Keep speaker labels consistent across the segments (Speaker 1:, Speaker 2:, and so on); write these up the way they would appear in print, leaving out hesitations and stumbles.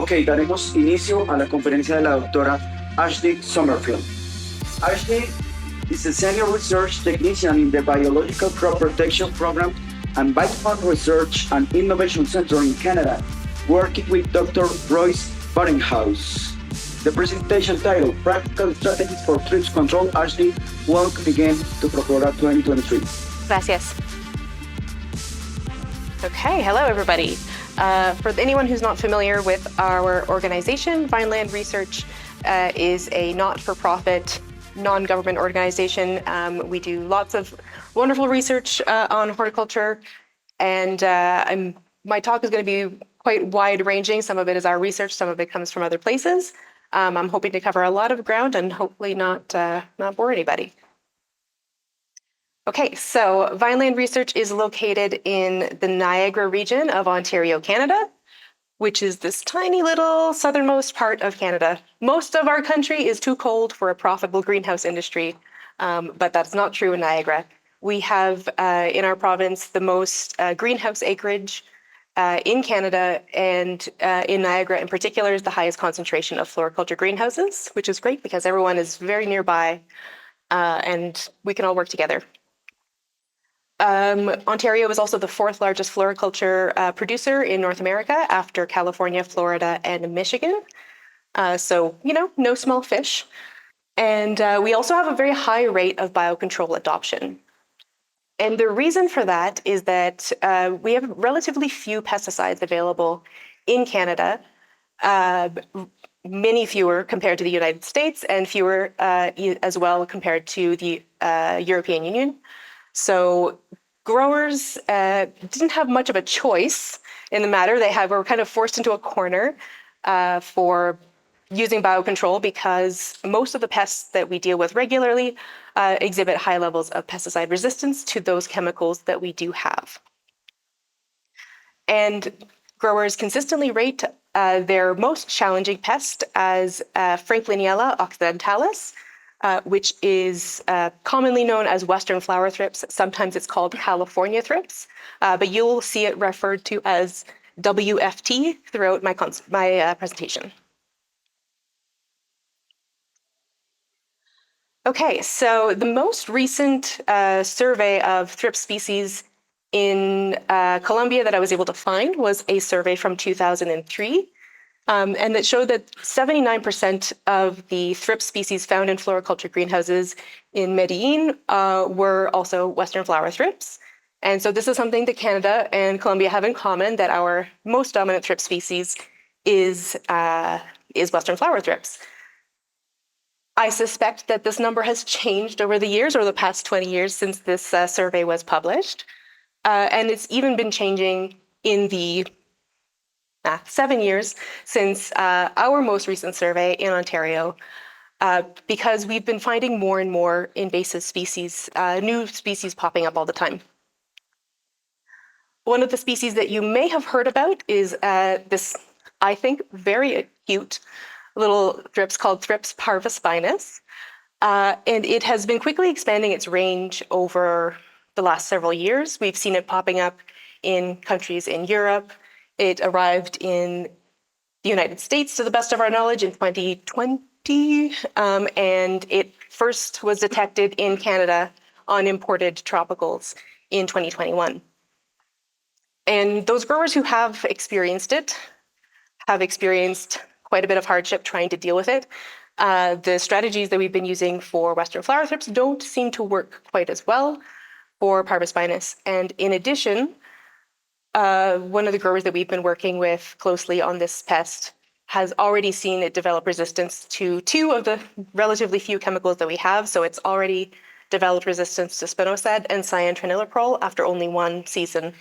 Speaker 1: Ok, daremos inicio a la conferencia de la doctora Ashley Summerfield. Ashley is a senior research technician in the Biological Crop Protection Program and Biofund Research and Innovation Center in Canada, working with Dr. Royce Baringhaus. The presentation title, Practical Strategies for Thrips Control. Ashley, welcome again to ProProra 2023.
Speaker 2: Gracias. Okay, hello everybody. For anyone who's not familiar with our organization, Vineland Research is a not-for-profit, non-government organization. We do lots of wonderful research on horticulture, and my talk is going to be quite wide-ranging. Some of it is our research, some of it comes from other places. I'm hoping to cover a lot of ground and hopefully not bore anybody. Okay, so Vineland Research is located in the Niagara region of Ontario, Canada, which is this tiny little southernmost part of Canada. Most of our country is too cold for a profitable greenhouse industry, but that's not true in Niagara. We have in our province the most greenhouse acreage in Canada, and in Niagara in particular is the highest concentration of floriculture greenhouses, which is great because everyone is very nearby and we can all work together. Ontario is also the fourth largest floriculture producer in North America after California, Florida, and Michigan. So, no small fish. And we also have a very high rate of biocontrol adoption. And the reason for that is that we have relatively few pesticides available in Canada, many fewer compared to the United States, and fewer as well compared to the European Union. So growers didn't have much of a choice in the matter. Were kind of forced into a corner for using biocontrol because most of the pests that we deal with regularly exhibit high levels of pesticide resistance to those chemicals that we do have. And growers consistently rate their most challenging pest as Frankliniella occidentalis, which is commonly known as Western flower thrips. Sometimes it's called California thrips, but you'll see it referred to as WFT throughout my presentation. Okay, so the most recent survey of thrips species in Colombia that I was able to find was a survey from 2003. And that showed that 79% of the thrips species found in floriculture greenhouses in Medellin were also Western flower thrips. And so this is something that Canada and Colombia have in common, that our most dominant thrips species is Western flower thrips. I suspect that this number has changed over the years, or the past 20 years since this survey was published. And it's even been changing in the 7 years since our most recent survey in Ontario, because we've been finding more and more invasive species, new species popping up all the time. One of the species that you may have heard about is this, I think, very cute little thrips called Thrips parvispinus. And it has been quickly expanding its range over the last several years. We've seen it popping up in countries in Europe. It arrived in the United States, to the best of our knowledge, in 2020, and it first was detected in Canada on imported tropicals in 2021. And those growers who have experienced it have experienced quite a bit of hardship trying to deal with it. The strategies that we've been using for Western flower thrips don't seem to work quite as well for parvispinus. And in addition, one of the growers that we've been working with closely on this pest has already seen it develop resistance to 2 of the relatively few chemicals that we have. So it's already developed resistance to spinosad and cyantraniliprole after only 1 season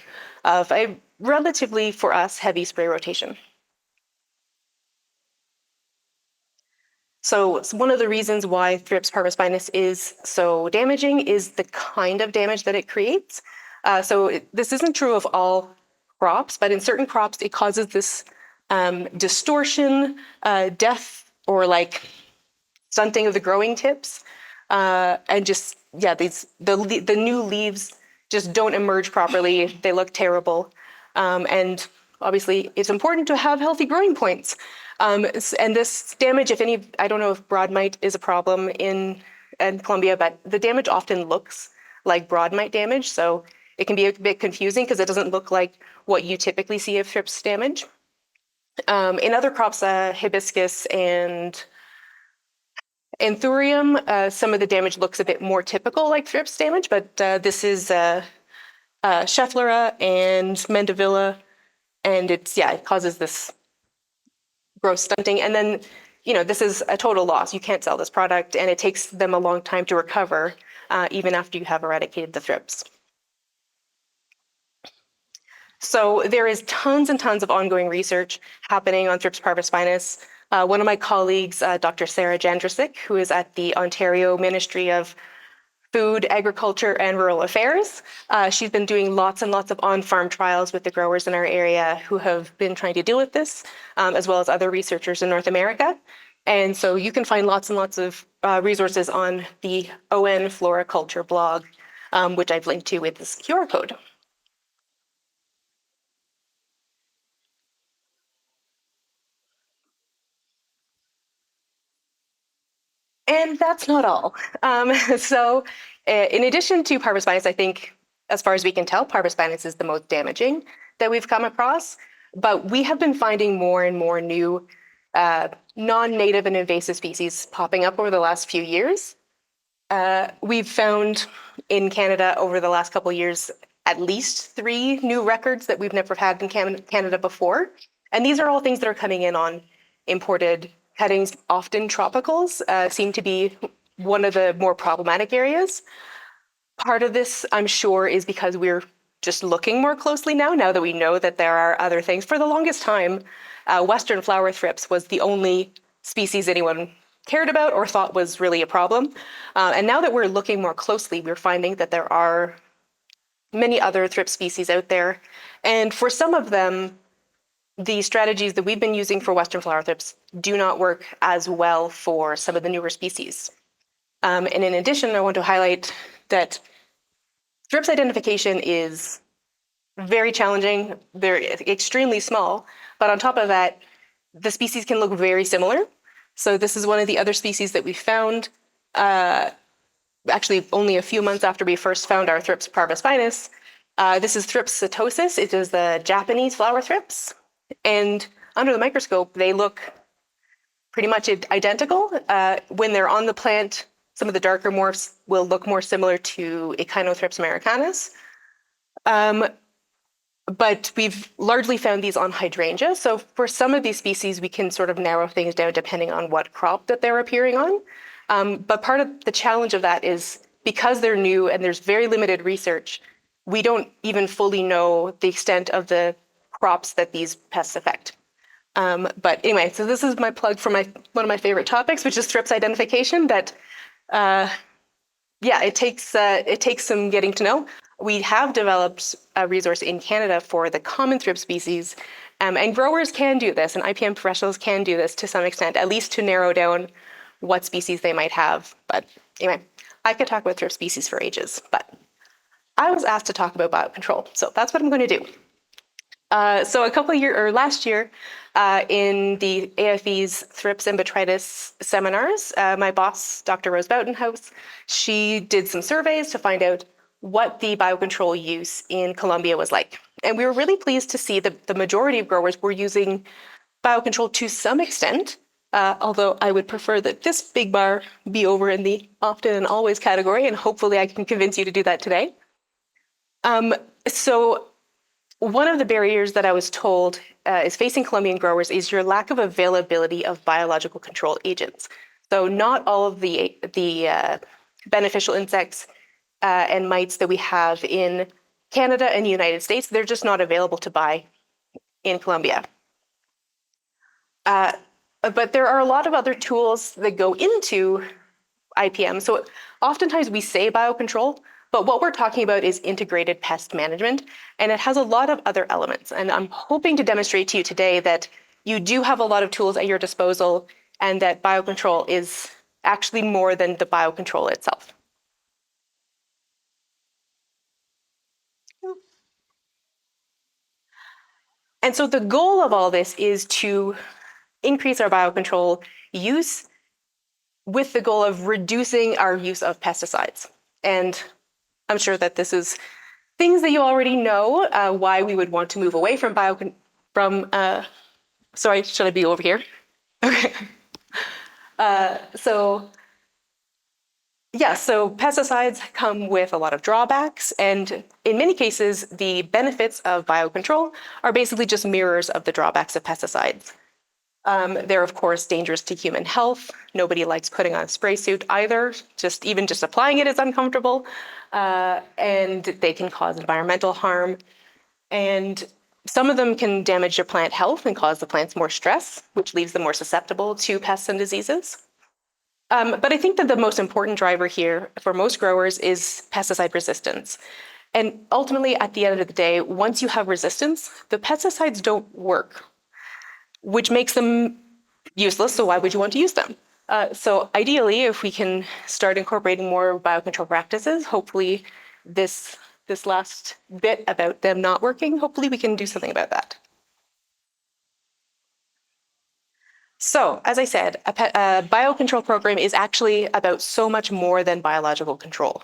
Speaker 2: of a relatively, for us, heavy spray rotation. So one of the reasons why Thrips parvispinus is so damaging is the kind of damage that it creates. This isn't true of all crops, but in certain crops, it causes this distortion, death, or like stunting of the growing tips, and just the new leaves just don't emerge properly. They look terrible, and obviously it's important to have healthy growing points. And this damage, if any, I don't know if broad mite is a problem in Colombia, but the damage often looks like broad mite damage. So it can be a bit confusing because it doesn't look like what you typically see of thrips damage. In other crops, hibiscus and anthurium, some of the damage looks a bit more typical like thrips damage, but this is Schefflera and Mandevilla, and it causes this growth stunting. And then, this is a total loss. You can't sell this product, and it takes them a long time to recover, even after you have eradicated the thrips. So there is tons and tons of ongoing research happening on Thrips parvospinus. One of my colleagues, Dr. Sarah Jandrasik, who is at the Ontario Ministry of Food, Agriculture, and Rural Affairs. She's been doing lots and lots of on-farm trials with the growers in our area who have been trying to deal with this, as well as other researchers in North America. And so you can find lots and lots of resources on the ON Floriculture blog, which I've linked to with this QR code. And that's not all. So in addition to parvospinus, I think, as far as we can tell, parvospinus is the most damaging that we've come across. But we have been finding more and more new non-native and invasive species popping up over the last few years. We've found in Canada over the last couple of years at least 3 new records that we've never had in Canada before. And these are all things that are coming in on imported cuttings. Often tropicals seem to be one of the more problematic areas. Part of this, I'm sure, is because we're just looking more closely now that we know that there are other things. For the longest time, Western flower thrips was the only species anyone cared about or thought was really a problem. And now that we're looking more closely, we're finding that there are many other thrip species out there. And for some of them, the strategies that we've been using for Western flower thrips do not work as well for some of the newer species. And in addition, I want to highlight that thrips identification is very challenging. They're extremely small, but on top of that, the species can look very similar. So this is one of the other species that we found, actually only a few months after we first found our Thrips parvospinus. This is Thrips setosis. It is the Japanese flower thrips. And under the microscope, they look pretty much identical. When they're on the plant, some of the darker morphs will look more similar to Echinothrips americanus. But we've largely found these on hydrangea. So for some of these species, we can sort of narrow things down depending on what crop that they're appearing on. But part of the challenge of that is because they're new and there's very limited research, we don't even fully know the extent of the crops that these pests affect. But anyway, so this is my plug for one of my favorite topics, which is thrips identification. That it takes some getting to know. We have developed a resource in Canada for the common thrip species, and growers can do this, and IPM professionals can do this to some extent, at least to narrow down what species they might have. But anyway, I could talk about thrip species for ages, but I was asked to talk about biocontrol, so that's what I'm going to do. So last year, in the AFE's Thrips and Botrytis seminars, my boss, Dr. Rose Boutenhouse, she did some surveys to find out what the biocontrol use in Colombia was like. And we were really pleased to see that the majority of growers were using biocontrol to some extent, although I would prefer that this big bar be over in the often and always category, and hopefully I can convince you to do that today. So one of the barriers that I was told is facing Colombian growers is your lack of availability of biological control agents. So not all of the beneficial insects and mites that we have in Canada and the United States, they're just not available to buy in Colombia. But there are a lot of other tools that go into IPM. So oftentimes we say biocontrol, but what we're talking about is integrated pest management, and it has a lot of other elements. And I'm hoping to demonstrate to you today that you do have a lot of tools at your disposal and that biocontrol is actually more than the biocontrol itself. And so the goal of all this is to increase our biocontrol use with the goal of reducing our use of pesticides. And I'm sure that this is things that you already know, why we would want to move away from sorry, should I be over here? Okay. So pesticides come with a lot of drawbacks, and in many cases, the benefits of biocontrol are basically just mirrors of the drawbacks of pesticides. They're, of course, dangerous to human health. Nobody likes putting on a spray suit either. Even just applying it is uncomfortable. And they can cause environmental harm. And some of them can damage your plant health and cause the plants more stress, which leaves them more susceptible to pests and diseases. But I think that the most important driver here for most growers is pesticide resistance. And ultimately, at the end of the day, once you have resistance, the pesticides don't work, which makes them useless. So why would you want to use them? So ideally, if we can start incorporating more biocontrol practices, hopefully this last bit about them not working, hopefully we can do something about that. So, as I said, a biocontrol program is actually about so much more than biological control.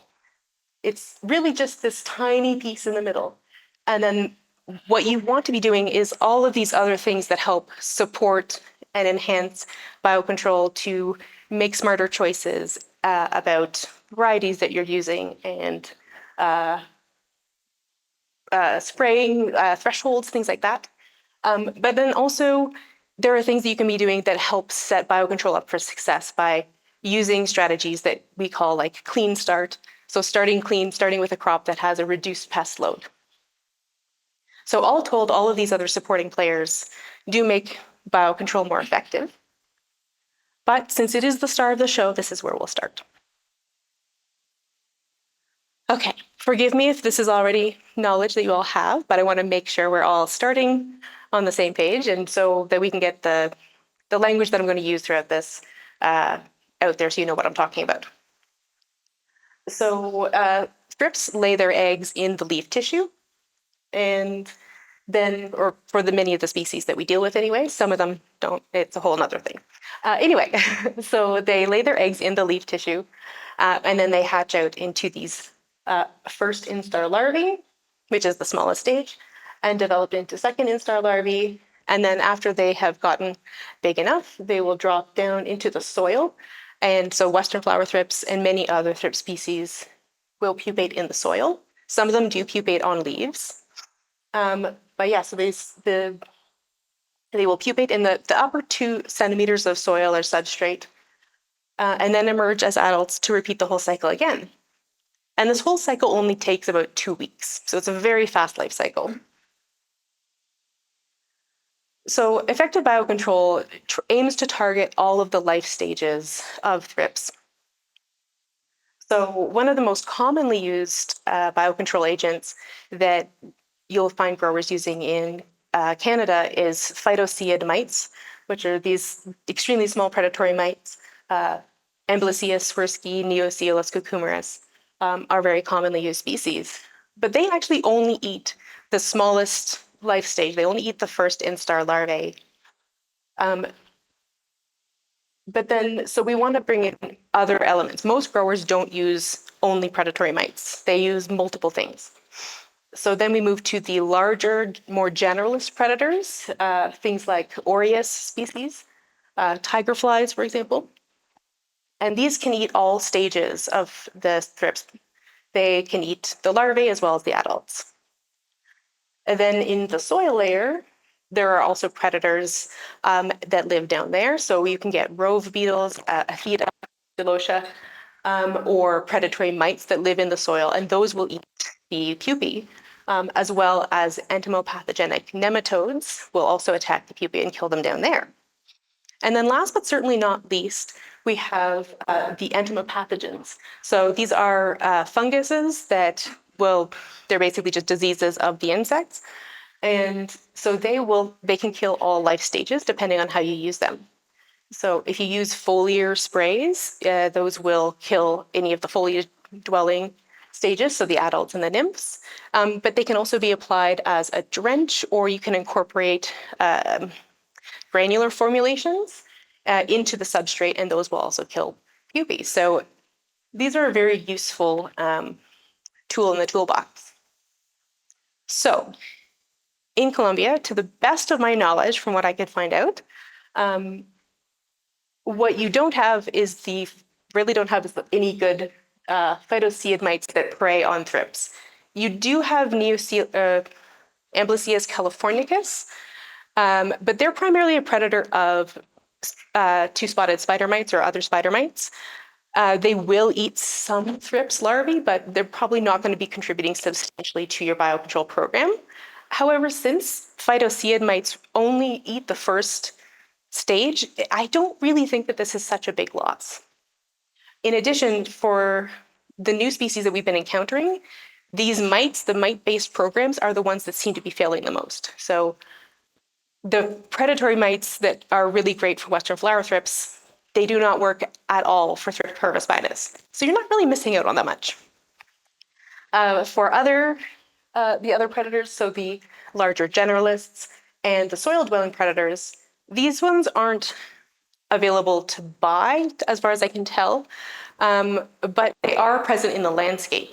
Speaker 2: It's really just this tiny piece in the middle. And then what you want to be doing is all of these other things that help support and enhance biocontrol to make smarter choices about varieties that you're using and spraying thresholds, things like that. But then also, there are things that you can be doing that help set biocontrol up for success by using strategies that we call like clean start. So starting clean, starting with a crop that has a reduced pest load. So all told, all of these other supporting players do make biocontrol more effective. But since it is the star of the show, this is where we'll start. Okay, forgive me if this is already knowledge that you all have, but I want to make sure we're all starting on the same page, and so that we can get the language that I'm going to use throughout this out there so you know what I'm talking about. So thrips lay their eggs in the leaf tissue, and then, or for the many of the species that we deal with anyway, some of them don't, it's a whole nother thing. Anyway, so they lay their eggs in the leaf tissue, and then they hatch out into these first instar larvae, which is the smallest stage, and develop into second instar larvae. And then after they have gotten big enough, they will drop down into the soil. And so Western flower thrips and many other thrip species will pupate in the soil. Some of them do pupate on leaves. But yeah, so they will pupate in the upper 2 centimeters of soil or substrate, and then emerge as adults to repeat the whole cycle again. And this whole cycle only takes about 2 weeks. So it's a very fast life cycle. So effective biocontrol aims to target all of the life stages of thrips. So one of the most commonly used biocontrol agents that you'll find growers using in Canada is phytoceid mites, which are these extremely small predatory mites. Amblysia swirsky, Neoceolus cucumeris are very commonly used species. But they actually only eat the smallest life stage. They only eat the first instar larvae. But then, so we want to bring in other elements. Most growers don't use only predatory mites. They use multiple things. So then we move to the larger, more generalist predators, things like aureus species, tiger flies, for example. And these can eat all stages of the thrips. They can eat the larvae as well as the adults. And then in the soil layer, there are also predators that live down there. So you can get rove beetles, Aphida, Delocia, or predatory mites that live in the soil, and those will eat the pupae, as well as entomopathogenic nematodes will also attack the pupae and kill them down there. And then last but certainly not least, we have the entomopathogens. So these are funguses that they're basically just diseases of the insects. And so they can kill all life stages depending on how you use them. So if you use foliar sprays, those will kill any of the foliage dwelling stages, so the adults and the nymphs, but they can also be applied as a drench, or you can incorporate granular formulations into the substrate, and those will also kill pupae. So these are a very useful tool in the toolbox. So in Colombia, to the best of my knowledge, from what I could find out, what you don't have is really don't have any good phytoceid mites that prey on thrips. You do have Amblyceus californicus, but they're primarily a predator of two-spotted spider mites or other spider mites. They will eat some thrips larvae, but they're probably not going to be contributing substantially to your biocontrol program. However, since phytoceid mites only eat the first stage, I don't really think that this is such a big loss. In addition, for the new species that we've been encountering, these mites, the mite-based programs, are the ones that seem to be failing the most. So the predatory mites that are really great for Western flower thrips, they do not work at all for Thrips parvispinus. So you're not really missing out on that much. For the other predators, so the larger generalists and the soil-dwelling predators, these ones aren't available to buy, as far as I can tell, but they are present in the landscape.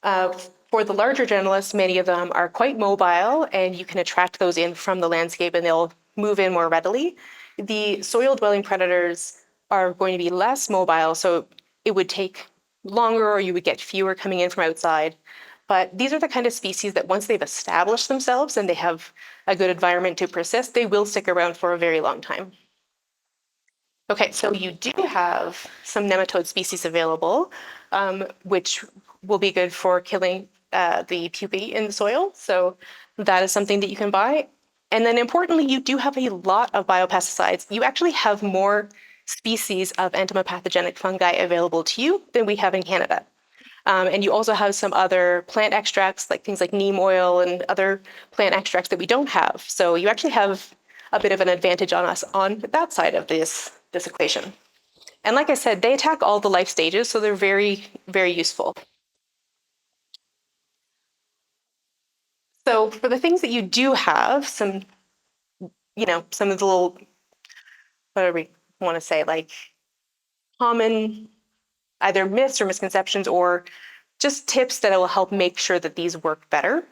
Speaker 2: For the larger generalists, many of them are quite mobile, and you can attract those in from the landscape and they'll move in more readily. The soil-dwelling predators are going to be less mobile, so it would take longer, or you would get fewer coming in from outside. But these are the kind of species that once they've established themselves and they have a good environment to persist, they will stick around for a very long time. Okay, so you do have some nematode species available, which will be good for killing the pupae in the soil. So that is something that you can buy. And then importantly, you do have a lot of biopesticides. You actually have more species of entomopathogenic fungi available to you than we have in Canada. And you also have some other plant extracts, like things like neem oil and other plant extracts that we don't have. So you actually have a bit of an advantage on us on that side of this equation. And like I said, they attack all the life stages, so they're very, very useful. So for the things that you do have, some of the little, what do we want to say, like common either myths or misconceptions, or just tips that will help make sure that these work better.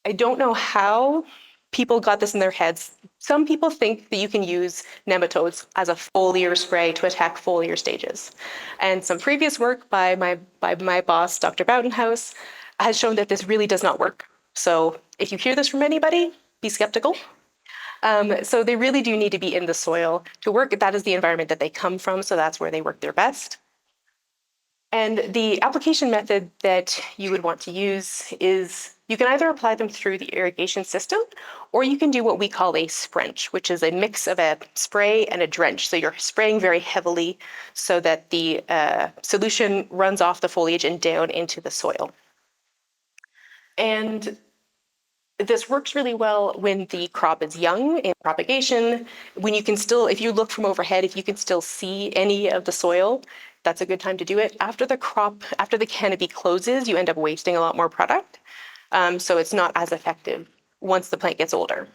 Speaker 2: I don't know how people got this in their heads. Some people think that you can use nematodes as a foliar spray to attack foliar stages. And some previous work by my boss, Dr. Boudenhouse, has shown that this really does not work. So if you hear this from anybody, be skeptical. So they really do need to be in the soil to work. That is the environment that they come from, so that's where they work their best. And the application method that you would want to use is you can either apply them through the irrigation system, or you can do what we call a sprench, which is a mix of a spray and a drench. So you're spraying very heavily so that the solution runs off the foliage and down into the soil. And this works really well when the crop is young in propagation, when you can still, if you look from overhead, if you can still see any of the soil, that's a good time to do it. After the canopy closes, you end up wasting a lot more product. So it's not as effective once the plant gets older.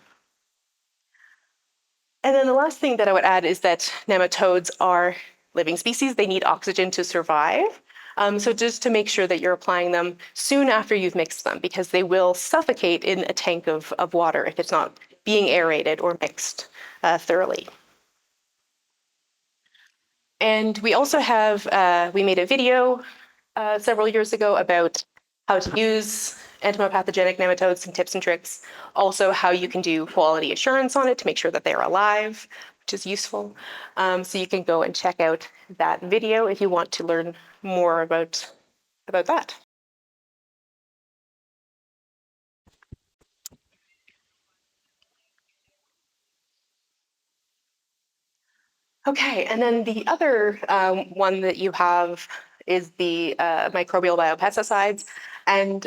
Speaker 2: And then the last thing that I would add is that nematodes are living species. They need oxygen to survive. So just to make sure that you're applying them soon after you've mixed them, because they will suffocate in a tank of water if it's not being aerated or mixed thoroughly. And we also have, we made a video several years ago about how to use entomopathogenic nematodes, some tips and tricks. Also how you can do quality assurance on it to make sure that they're alive, which is useful. So you can go and check out that video if you want to learn more about that. Okay, and then the other one that you have is the microbial biopesticides. And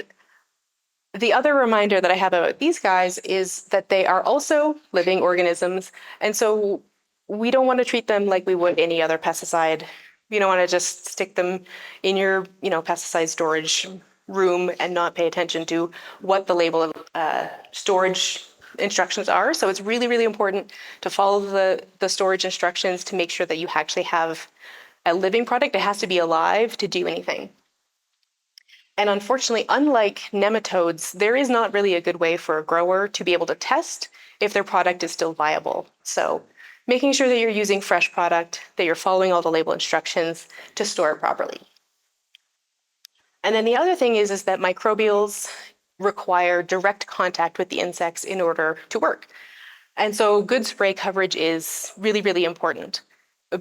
Speaker 2: the other reminder that I have about these guys is that they are also living organisms. And so we don't want to treat them like we would any other pesticide You don't want to just stick them in your, pesticide storage room and not pay attention to what the label of storage instructions are. So it's really, really important to follow the storage instructions to make sure that you actually have a living product. It has to be alive to do anything. And unfortunately, unlike nematodes, there is not really a good way for a grower to be able to test if their product is still viable. So making sure that you're using fresh product, that you're following all the label instructions to store it properly. And then the other thing is that microbials require direct contact with the insects in order to work. And so good spray coverage is really, really important.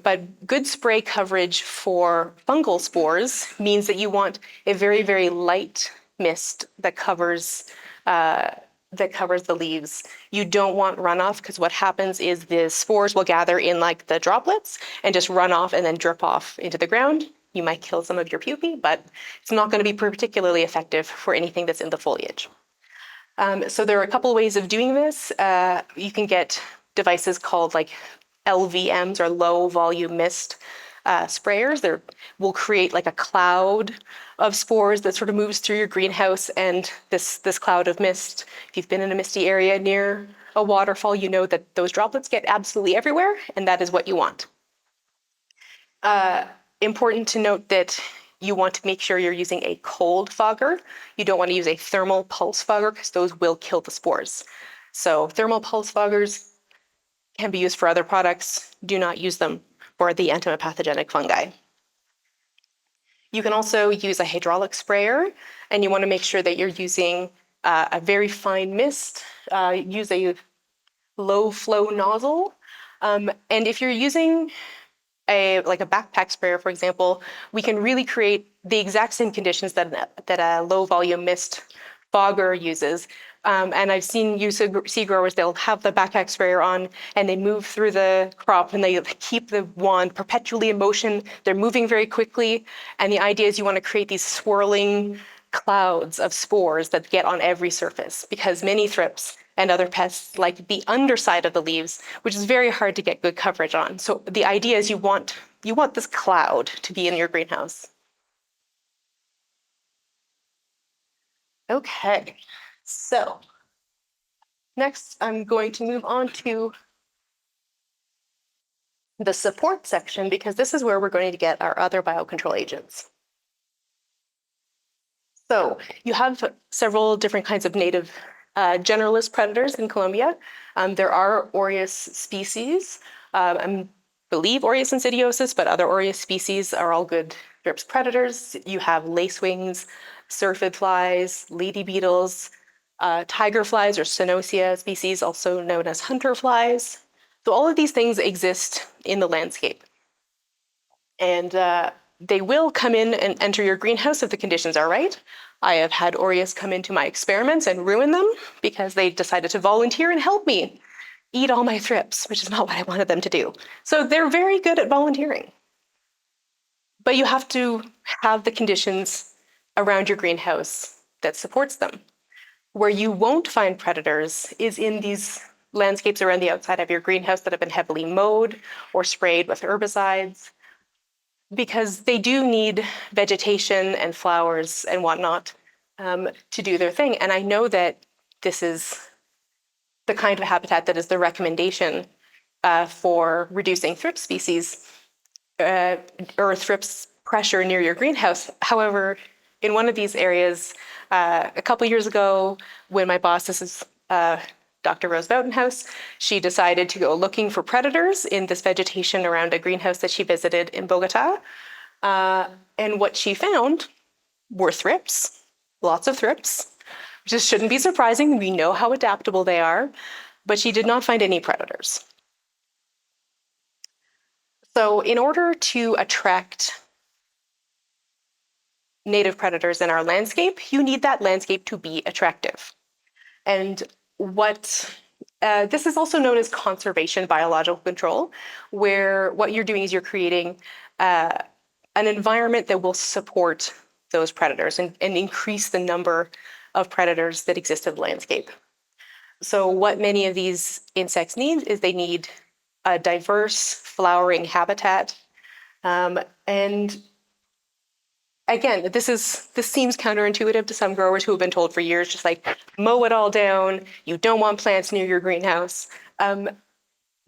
Speaker 2: But good spray coverage for fungal spores means that you want a very, very light mist that covers the leaves. You don't want runoff, because what happens is the spores will gather in like the droplets and just run off and then drip off into the ground. You might kill some of your pupae, but it's not going to be particularly effective for anything that's in the foliage. So there are a couple of ways of doing this. You can get devices called like LVMs, or low volume mist sprayers. They will create like a cloud of spores that sort of moves through your greenhouse, and this cloud of mist, if you've been in a misty area near a waterfall, you know that those droplets get absolutely everywhere, and that is what you want. Important to note that you want to make sure you're using a cold fogger. You don't want to use a thermal pulse fogger, because those will kill the spores. So thermal pulse foggers can be used for other products. Do not use them for the entomopathogenic fungi. You can also use a hydraulic sprayer, and you want to make sure that you're using a very fine mist. Use a low flow nozzle. And if you're using a backpack sprayer, for example, we can really create the exact same conditions that a low volume mist fogger uses. And I've seen seed growers, they'll have the backpack sprayer on and they move through the crop and they keep the wand perpetually in motion. They're moving very quickly. And the idea is you want to create these swirling clouds of spores that get on every surface, because many thrips and other pests like the underside of the leaves, which is very hard to get good coverage on. So the idea is you want this cloud to be in your greenhouse. Okay, so next I'm going to move on to the support section, because this is where we're going to get our other biocontrol agents. So you have several different kinds of native generalist predators in Colombia. There are Aureus species. I believe Aureus insidiosus, but other Aureus species are all good Thrips predators. You have lacewings, syrphid flies, lady beetles, tiger flies or Conoce species, also known as hunter flies. So all of these things exist in the landscape. And they will come in and enter your greenhouse if the conditions are right. I have had Aureus come into my experiments and ruin them because they decided to volunteer and help me eat all my thrips, which is not what I wanted them to do. So they're very good at volunteering. But you have to have the conditions around your greenhouse that supports them. Where you won't find predators is in these landscapes around the outside of your greenhouse that have been heavily mowed or sprayed with herbicides, because they do need vegetation and flowers and whatnot to do their thing. And I know that this is the kind of habitat that is the recommendation for reducing thrips species or thrips pressure near your greenhouse. However, in one of these areas, a couple years ago, when my boss, this is Dr. Rose Boutenhouse, she decided to go looking for predators in this vegetation around a greenhouse that she visited in Bogota. And what she found were thrips, lots of thrips, which just shouldn't be surprising. We know how adaptable they are, but she did not find any predators. So in order to attract native predators in our landscape, you need that landscape to be attractive. And this is also known as conservation biological control, where what you're doing is you're creating an environment that will support those predators and increase the number of predators that exist in the landscape. So what many of these insects need is they need a diverse flowering habitat And again, this seems counterintuitive to some growers who have been told for years, just like mow it all down. You don't want plants near your greenhouse.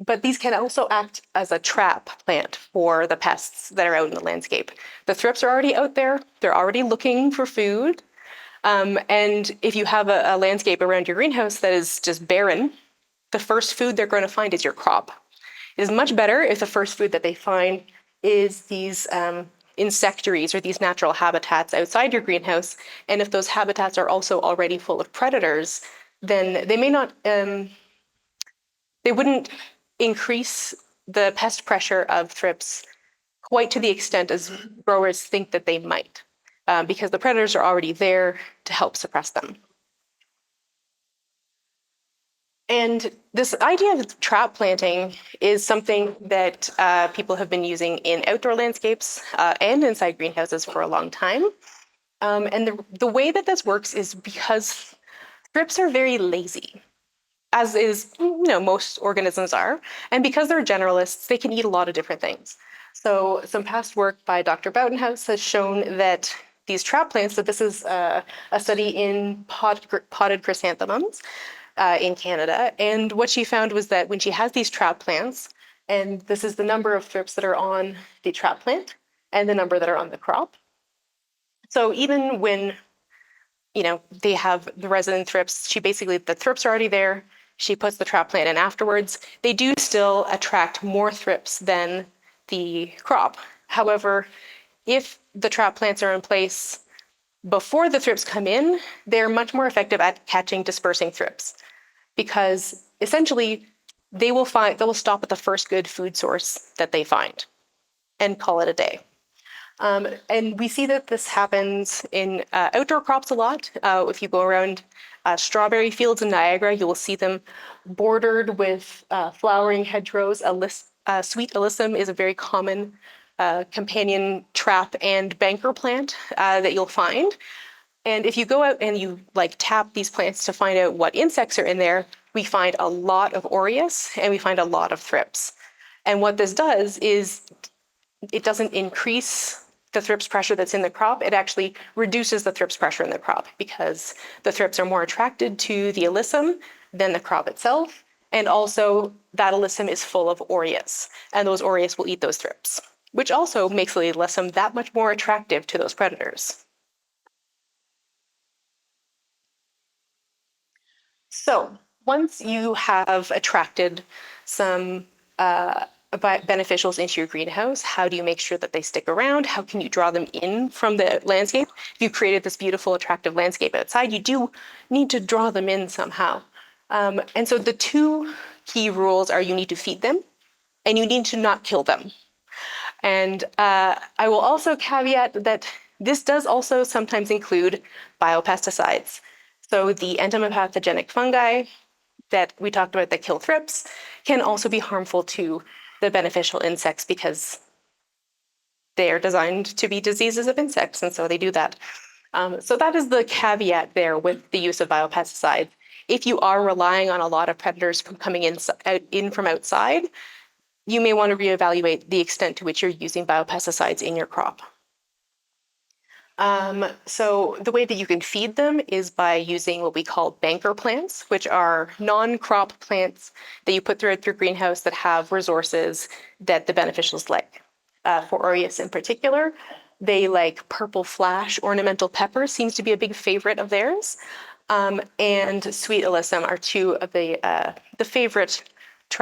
Speaker 2: But these can also act as a trap plant for the pests that are out in the landscape. The thrips are already out there. They're already looking for food. And if you have a landscape around your greenhouse that is just barren, the first food they're going to find is your crop. It is much better if the first food that they find is these insectaries or these natural habitats outside your greenhouse. And if those habitats are also already full of predators, then they may not, they wouldn't increase the pest pressure of thrips quite to the extent as growers think that they might, because the predators are already there to help suppress them. And this idea of trap planting is something that people have been using in outdoor landscapes and inside greenhouses for a long time. And the way that this works is because thrips are very lazy, as is, most organisms are. And because they're generalists, they can eat a lot of different things. So some past work by Dr. Boutenhouse has shown that these trap plants, that this is a study in potted chrysanthemums, in Canada. And what she found was that when she has these trap plants, and this is the number of thrips that are on the trap plant and the number that are on the crop. So even when, they have the resident thrips, the thrips are already there. She puts the trap plant in afterwards. They do still attract more thrips than the crop. However, if the trap plants are in place before the thrips come in, they're much more effective at catching dispersing thrips, because essentially they will stop at the first good food source that they find and call it a day. And we see that this happens in outdoor crops a lot. If you go around strawberry fields in Niagara, you will see them bordered with flowering hedgerows. Sweet alyssum is a very common companion trap and banker plant that you'll find. And if you go out and you tap these plants to find out what insects are in there, we find a lot of aureus and we find a lot of thrips. And what this does is it doesn't increase the thrips pressure that's in the crop. It actually reduces the thrips pressure in the crop, because the thrips are more attracted to the alyssum than the crop itself. And also that alyssum is full of aureus, and those aureus will eat those thrips, which also makes the alyssum that much more attractive to those predators. So once you have attracted some beneficials into your greenhouse, how do you make sure that they stick around? How can you draw them in from the landscape? If you created this beautiful, attractive landscape outside, you do need to draw them in somehow. And so the two key rules are you need to feed them and you need to not kill them. And I will also caveat that this does also sometimes include biopesticides. So the entomopathogenic fungi that we talked about that kill thrips can also be harmful to the beneficial insects, because they are designed to be diseases of insects, and so they do that. So that is the caveat there with the use of biopesticides. If you are relying on a lot of predators coming in from outside, you may want to reevaluate the extent to which you're using biopesticides in your crop. So the way that you can feed them is by using what we call banker plants, which are non-crop plants that you put throughout your greenhouse that have resources that the beneficials like. For aureus in particular, they like purple flash ornamental pepper, seems to be a big favorite of theirs. And sweet alyssum are two of the favorite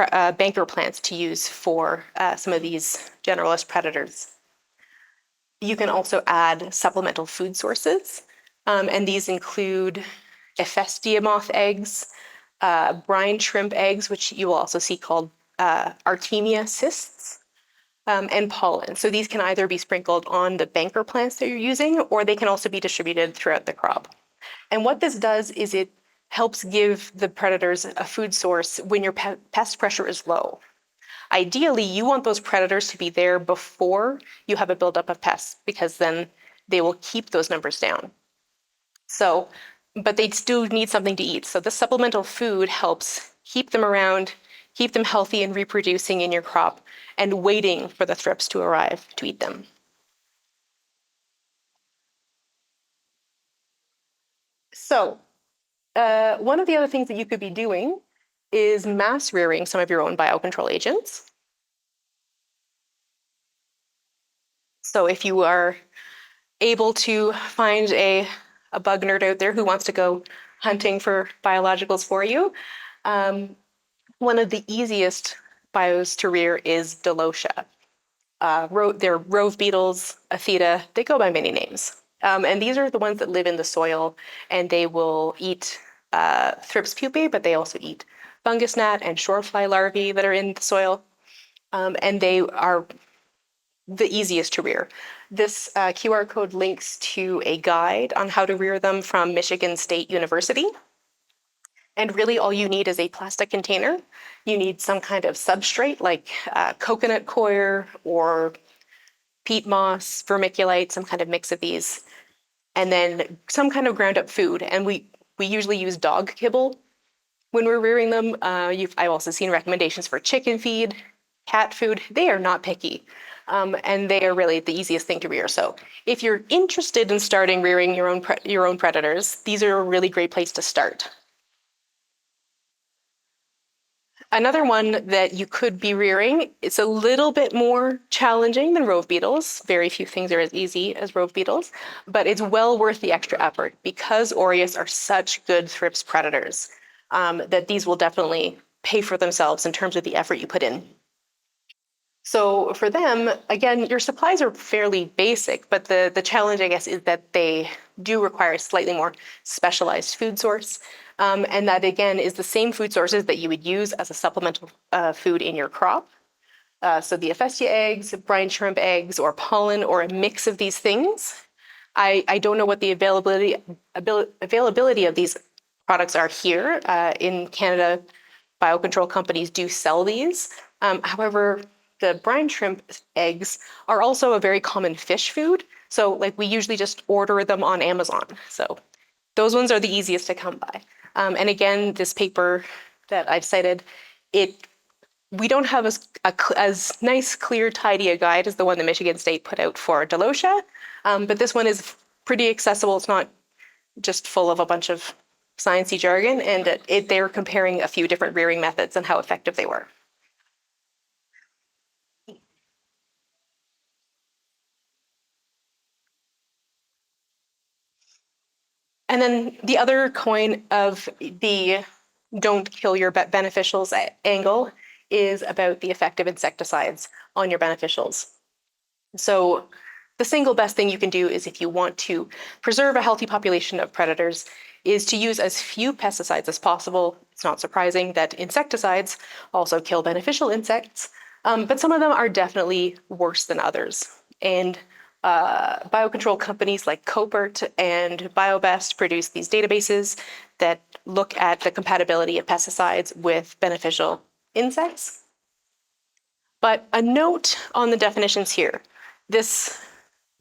Speaker 2: banker plants to use for some of these generalist predators. You can also add supplemental food sources, and these include Ephestia moth eggs, brine shrimp eggs, which you will also see called Artemia cysts, and pollen. So these can either be sprinkled on the banker plants that you're using, or they can also be distributed throughout the crop. And what this does is it helps give the predators a food source when your pest pressure is low. Ideally, you want those predators to be there before you have a buildup of pests, because then they will keep those numbers down. So, but they still need something to eat. So this supplemental food helps keep them around, keep them healthy and reproducing in your crop, and waiting for the thrips to arrive to eat them. So one of the other things that you could be doing is mass rearing some of your own biocontrol agents. So if you are able to find a bug nerd out there who wants to go hunting for biologicals for you, one of the easiest bios to rear is Delocia. They're rove beetles, Atheta, they go by many names. And these are the ones that live in the soil, and they will eat Thrips pupae, but they also eat fungus gnat and shorefly larvae that are in the soil. And they are the easiest to rear. This QR code links to a guide on how to rear them from Michigan State University. And really all you need is a plastic container. You need some kind of substrate like coconut coir or peat moss, vermiculite, some kind of mix of these, and then some kind of ground up food. And we usually use dog kibble when we're rearing them. I've also seen recommendations for chicken feed, cat food. They are not picky. And they are really the easiest thing to rear. So if you're interested in starting rearing your own predators, these are a really great place to start. Another one that you could be rearing, it's a little bit more challenging than rove beetles. Very few things are as easy as rove beetles, but it's well worth the extra effort because aureus are such good thrips predators that these will definitely pay for themselves in terms of the effort you put in. So for them, again, your supplies are fairly basic, but the challenge, I guess, is that they do require a slightly more specialized food source. And that, again, is the same food sources that you would use as a supplemental food in your crop. So the Ephestia eggs, brine shrimp eggs, or pollen, or a mix of these things. I don't know what the availability of these products are here. In Canada, biocontrol companies do sell these. However, the brine shrimp eggs are also a very common fish food. So like we usually just order them on Amazon. So those ones are the easiest to come by. And again, this paper that I've cited, we don't have as nice, clear, tidy a guide as the one that Michigan State put out for Delocia, but this one is pretty accessible. It's not just full of a bunch of sciencey jargon, and they're comparing a few different rearing methods and how effective they were. And then the other coin of the don't kill your beneficials angle is about the effect of insecticides on your beneficials. So the single best thing you can do is if you want to preserve a healthy population of predators is to use as few pesticides as possible. It's not surprising that insecticides also kill beneficial insects, but some of them are definitely worse than others. And biocontrol companies like Copert and BioBest produce these databases that look at the compatibility of pesticides with beneficial insects. But a note on the definitions here. This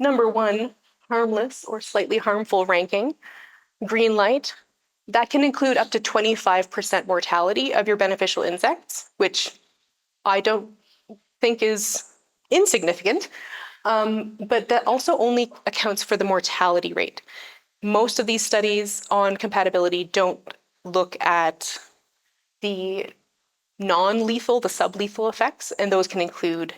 Speaker 2: number 1, harmless or slightly harmful ranking, green light, that can include up to 25% mortality of your beneficial insects, which I don't think is insignificant. But that also only accounts for the mortality rate. Most of these studies on compatibility don't look at the non-lethal, the sublethal effects, and those can include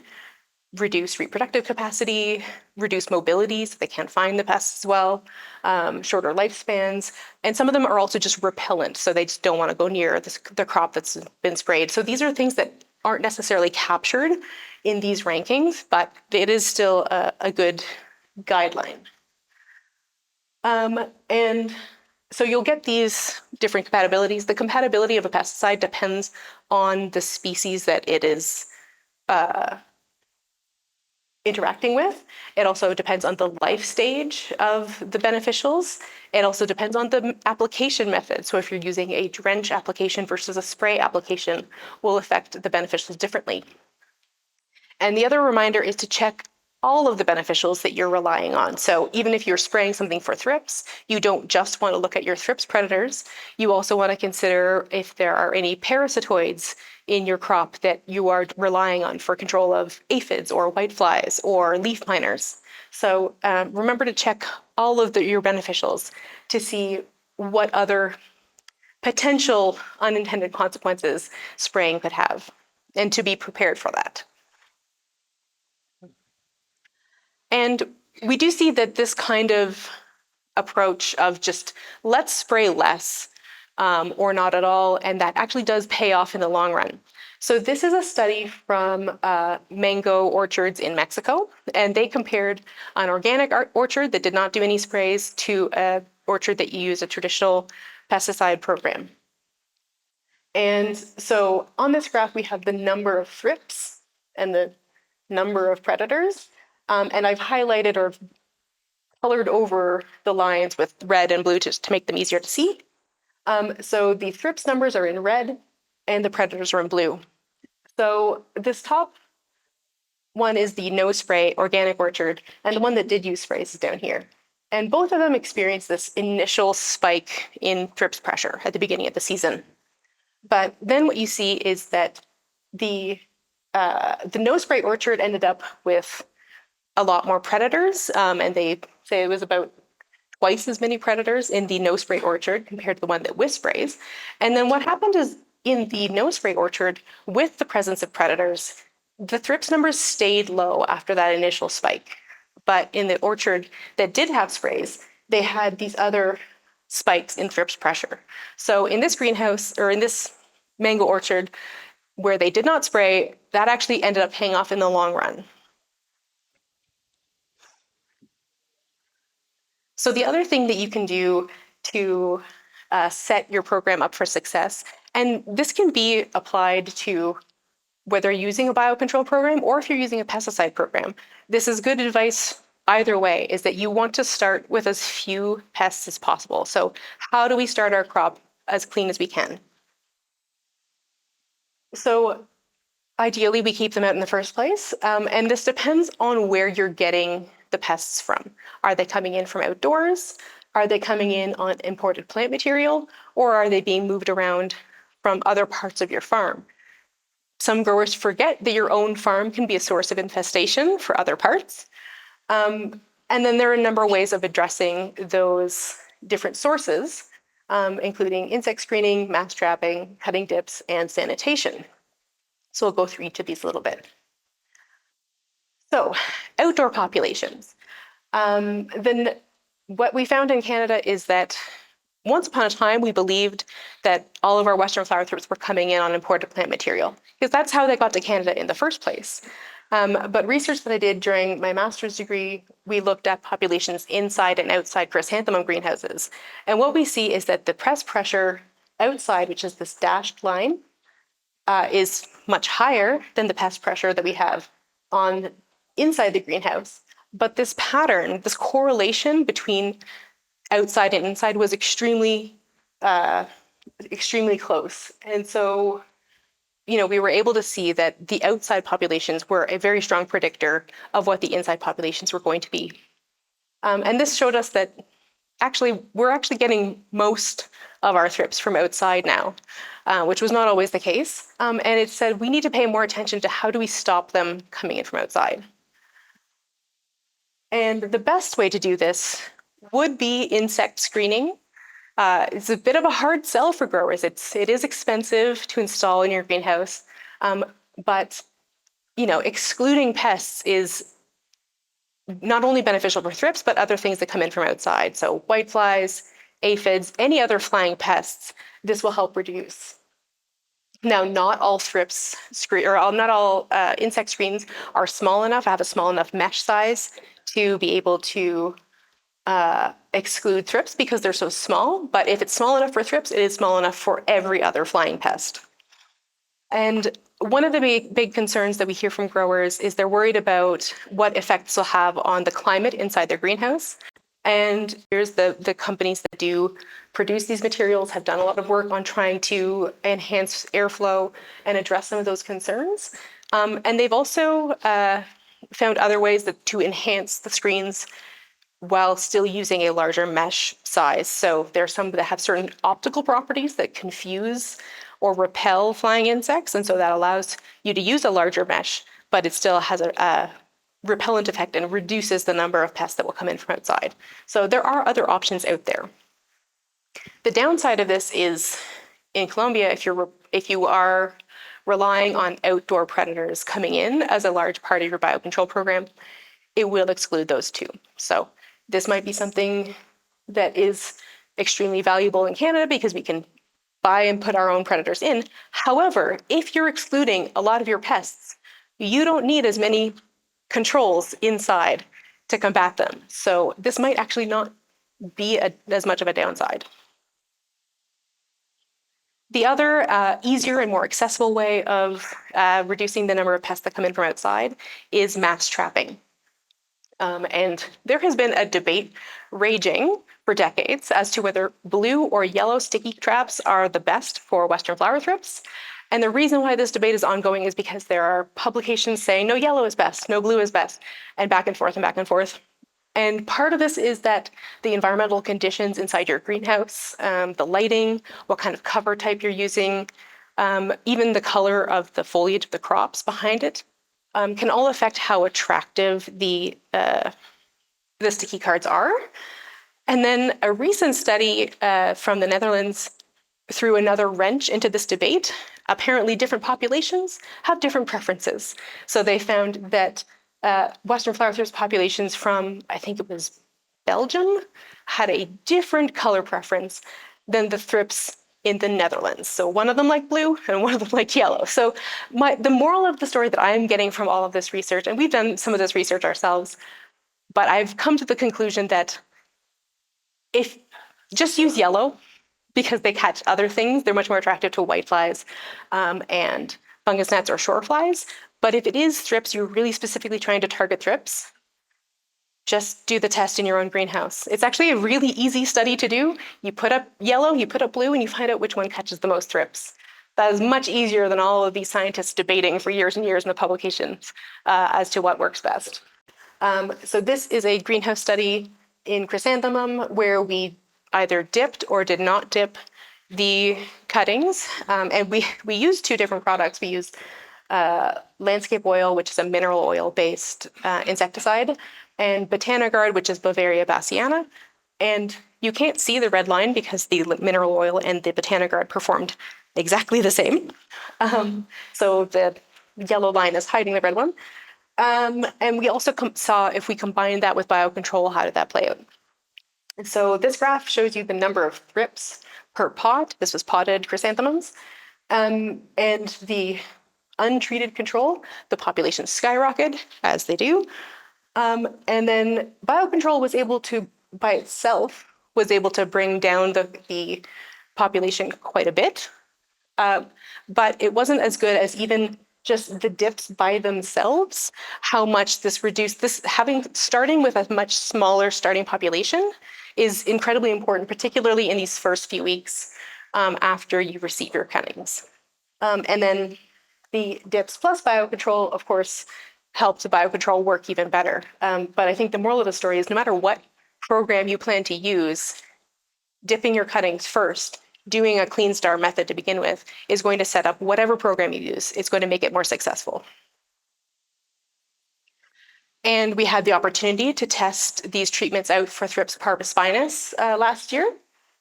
Speaker 2: reduced reproductive capacity, reduced mobility, so they can't find the pests as well, shorter lifespans, and some of them are also just repellent, so they just don't want to go near the crop that's been sprayed. So these are things that aren't necessarily captured in these rankings, but it is still a good guideline. And so you'll get these different compatibilities. The compatibility of a pesticide depends on the species that it is interacting with. It also depends on the life stage of the beneficials. It also depends on the application method. So if you're using a drench application versus a spray application will affect the beneficials differently. And the other reminder is to check all of the beneficials that you're relying on. So even if you're spraying something for thrips, you don't just want to look at your thrips predators. You also want to consider if there are any parasitoids in your crop that you are relying on for control of aphids or whiteflies or leaf miners. So remember to check all of your beneficials to see what other potential unintended consequences spraying could have, and to be prepared for that. And we do see that this kind of approach of just let's spray less or not at all, and that actually does pay off in the long run. So this is a study from mango orchards in Mexico, and they compared an organic orchard that did not do any sprays to an orchard that used a traditional pesticide program. And so on this graph, we have the number of thrips and the number of predators. And I've highlighted or colored over the lines with red and blue to make them easier to see. So the thrips numbers are in red and the predators are in blue. So this top one is the no spray organic orchard, and the one that did use sprays is down here. And both of them experienced this initial spike in thrips pressure at the beginning of the season. But then what you see is that the no spray orchard ended up with a lot more predators, and they say it was about twice as many predators in the no spray orchard compared to the one that with sprays. And then what happened is in the no spray orchard, with the presence of predators, the thrips numbers stayed low after that initial spike. But in the orchard that did have sprays, they had these other spikes in thrips pressure. So in this greenhouse, or in this mango orchard, where they did not spray, that actually ended up paying off in the long run. So the other thing that you can do to set your program up for success, and this can be applied to whether you're using a biocontrol program or if you're using a pesticide program. This is good advice either way, is that you want to start with as few pests as possible. So how do we start our crop as clean as we can? So ideally, we keep them out in the first place. And this depends on where you're getting the pests from. Are they coming in from outdoors? Are they coming in on imported plant material? Or are they being moved around from other parts of your farm? Some growers forget that your own farm can be a source of infestation for other parts. And then there are a number of ways of addressing those different sources, including insect screening, mass trapping, cutting dips, and sanitation. So we'll go through each of these a little bit. So outdoor populations. Then what we found in Canada is that once upon a time, we believed that all of our Western flower thrips were coming in on imported plant material, because that's how they got to Canada in the first place. But research that I did during my master's degree, we looked at populations inside and outside chrysanthemum greenhouses. And what we see is that the pest pressure outside, which is this dashed line, is much higher than the pest pressure that we have on inside the greenhouse. But this pattern, this correlation between outside and inside was extremely close. And so, we were able to see that the outside populations were a very strong predictor of what the inside populations were going to be. And this showed us that we're actually getting most of our thrips from outside now, which was not always the case. And it said we need to pay more attention to how do we stop them coming in from outside. And the best way to do this would be insect screening. It's a bit of a hard sell for growers. It is expensive to install in your greenhouse, but excluding pests is not only beneficial for thrips, but other things that come in from outside. So whiteflies, aphids, any other flying pests, this will help reduce. Now, not all thrips not all insect screens are small enough, have a small enough mesh size to be able to exclude thrips because they're so small. But if it's small enough for thrips, it is small enough for every other flying pest. And one of the big concerns that we hear from growers is they're worried about what effects will have on the climate inside their greenhouse. And here's the companies that do produce these materials have done a lot of work on trying to enhance airflow and address some of those concerns. And they've also found other ways to enhance the screens while still using a larger mesh size. So there are some that have certain optical properties that confuse or repel flying insects. And so that allows you to use a larger mesh, but it still has a repellent effect and reduces the number of pests that will come in from outside. So there are other options out there. The downside of this is in Colombia, if you are relying on outdoor predators coming in as a large part of your biocontrol program, it will exclude those too. So this might be something that is extremely valuable in Canada because we can buy and put our own predators in. However, if you're excluding a lot of your pests, you don't need as many controls inside to combat them. So this might actually not be as much of a downside. The other easier and more accessible way of reducing the number of pests that come in from outside is mass trapping. And there has been a debate raging for decades as to whether blue or yellow sticky traps are the best for Western flower thrips. And the reason why this debate is ongoing is because there are publications saying no, yellow is best, no, blue is best, and back and forth and back and forth. And part of this is that the environmental conditions inside your greenhouse, the lighting, what kind of cover type you're using, even the color of the foliage of the crops behind it, can all affect how attractive the sticky cards are. And then a recent study from the Netherlands threw another wrench into this debate. Apparently different populations have different preferences. So they found that Western flower thrips populations from, I think it was Belgium, had a different color preference than the thrips in the Netherlands. So one of them liked blue and one of them liked yellow. So the moral of the story that I'm getting from all of this research, and we've done some of this research ourselves, but I've come to the conclusion that if just use yellow, because they catch other things, they're much more attractive to whiteflies and fungus gnats or shore flies. But if it is thrips, you're really specifically trying to target thrips, just do the test in your own greenhouse. It's actually a really easy study to do. You put up yellow, you put up blue, and you find out which one catches the most thrips. That is much easier than all of these scientists debating for years and years in the publications as to what works best. So this is a greenhouse study in chrysanthemum where we either dipped or did not dip the cuttings. And we used two different products. We used landscape oil, which is a mineral oil-based insecticide, and Botanigard, which is Beauveria bassiana. And you can't see the red line because the mineral oil and the Botanigard performed exactly the same. So the yellow line is hiding the red one. And we also saw if we combine that with biocontrol, how did that play out? And so this graph shows you the number of thrips per pot. This was potted chrysanthemums. And the untreated control, the population skyrocketed, as they do. And then biocontrol was able to, by itself, was able to bring down the population quite a bit. But it wasn't as good as even just the dips by themselves, how much this reduced, starting with a much smaller starting population is incredibly important, particularly in these first few weeks after you receive your cuttings. And then the dips plus biocontrol, of course, help the biocontrol work even better. But I think the moral of the story is no matter what program you plan to use, dipping your cuttings first, doing a clean star method to begin with, is going to set up whatever program you use. It's going to make it more successful. And we had the opportunity to test these treatments out for Thrips parvispinus last year.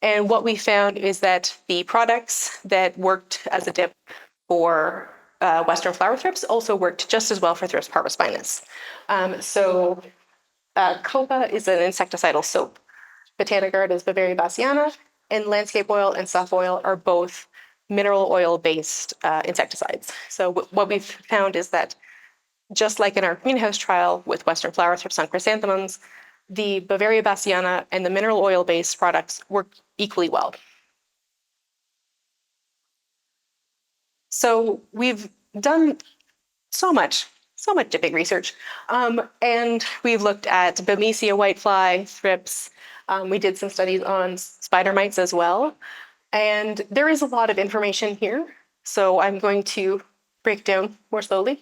Speaker 2: And what we found is that the products that worked as a dip for Western flower thrips also worked just as well for Thrips parvispinus. Copa is an insecticidal soap. Botanigard is Beauveria bassiana, and landscape oil and soft oil are both mineral oil-based insecticides. So what we've found is that just like in our greenhouse trial with Western flower thrips on chrysanthemums, the Beauveria bassiana and the mineral oil-based products work equally well. So we've done so much dipping research. And we've looked at Bemisia whitefly, thrips. We did some studies on spider mites as well. And there is a lot of information here. So I'm going to break down more slowly.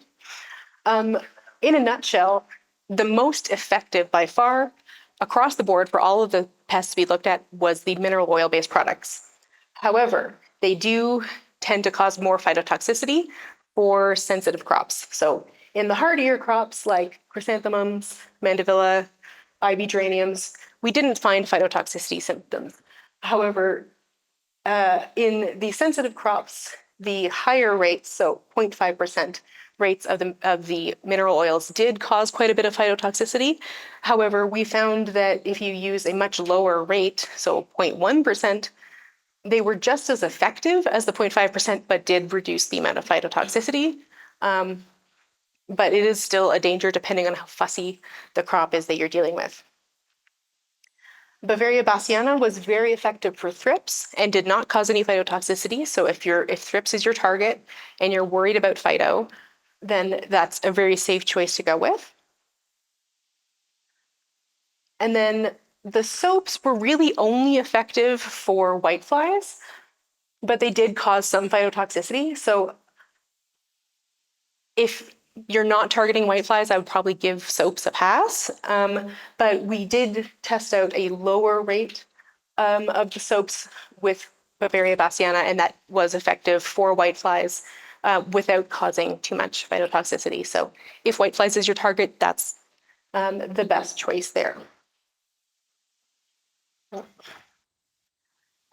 Speaker 2: In a nutshell, the most effective by far across the board for all of the pests we looked at was the mineral oil-based products. However, they do tend to cause more phytotoxicity for sensitive crops. So in the hardier crops like chrysanthemums, mandevilla, ivy geraniums, we didn't find phytotoxicity symptoms. However, in the sensitive crops, the higher rates, so 0.5% rates of the mineral oils did cause quite a bit of phytotoxicity. However, we found that if you use a much lower rate, so 0.1%, they were just as effective as the 0.5%, but did reduce the amount of phytotoxicity. But it is still a danger depending on how fussy the crop is that you're dealing with. Bavaria bassiana was very effective for thrips and did not cause any phytotoxicity. So if thrips is your target and you're worried about phyto, then that's a very safe choice to go with. And then the soaps were really only effective for whiteflies, but they did cause some phytotoxicity. So if you're not targeting whiteflies, I would probably give soaps a pass. But we did test out a lower rate of the soaps with Bavaria bassiana, and that was effective for whiteflies without causing too much phytotoxicity. So if whiteflies is your target, that's the best choice there.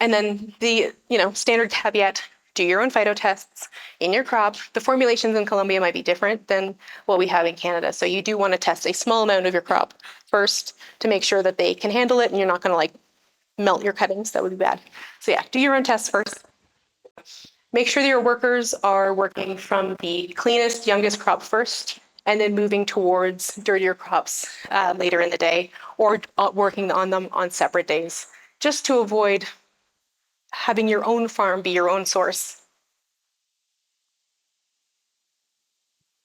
Speaker 2: And then the standard caveat, do your own phytotests in your crop. The formulations in Colombia might be different than what we have in Canada. So you do want to test a small amount of your crop first to make sure that they can handle it and you're not going to melt your cuttings. That would be bad. So yeah, do your own tests first. Make sure that your workers are working from the cleanest, youngest crop first, and then moving towards dirtier crops later in the day, or working on them on separate days, just to avoid having your own farm be your own source.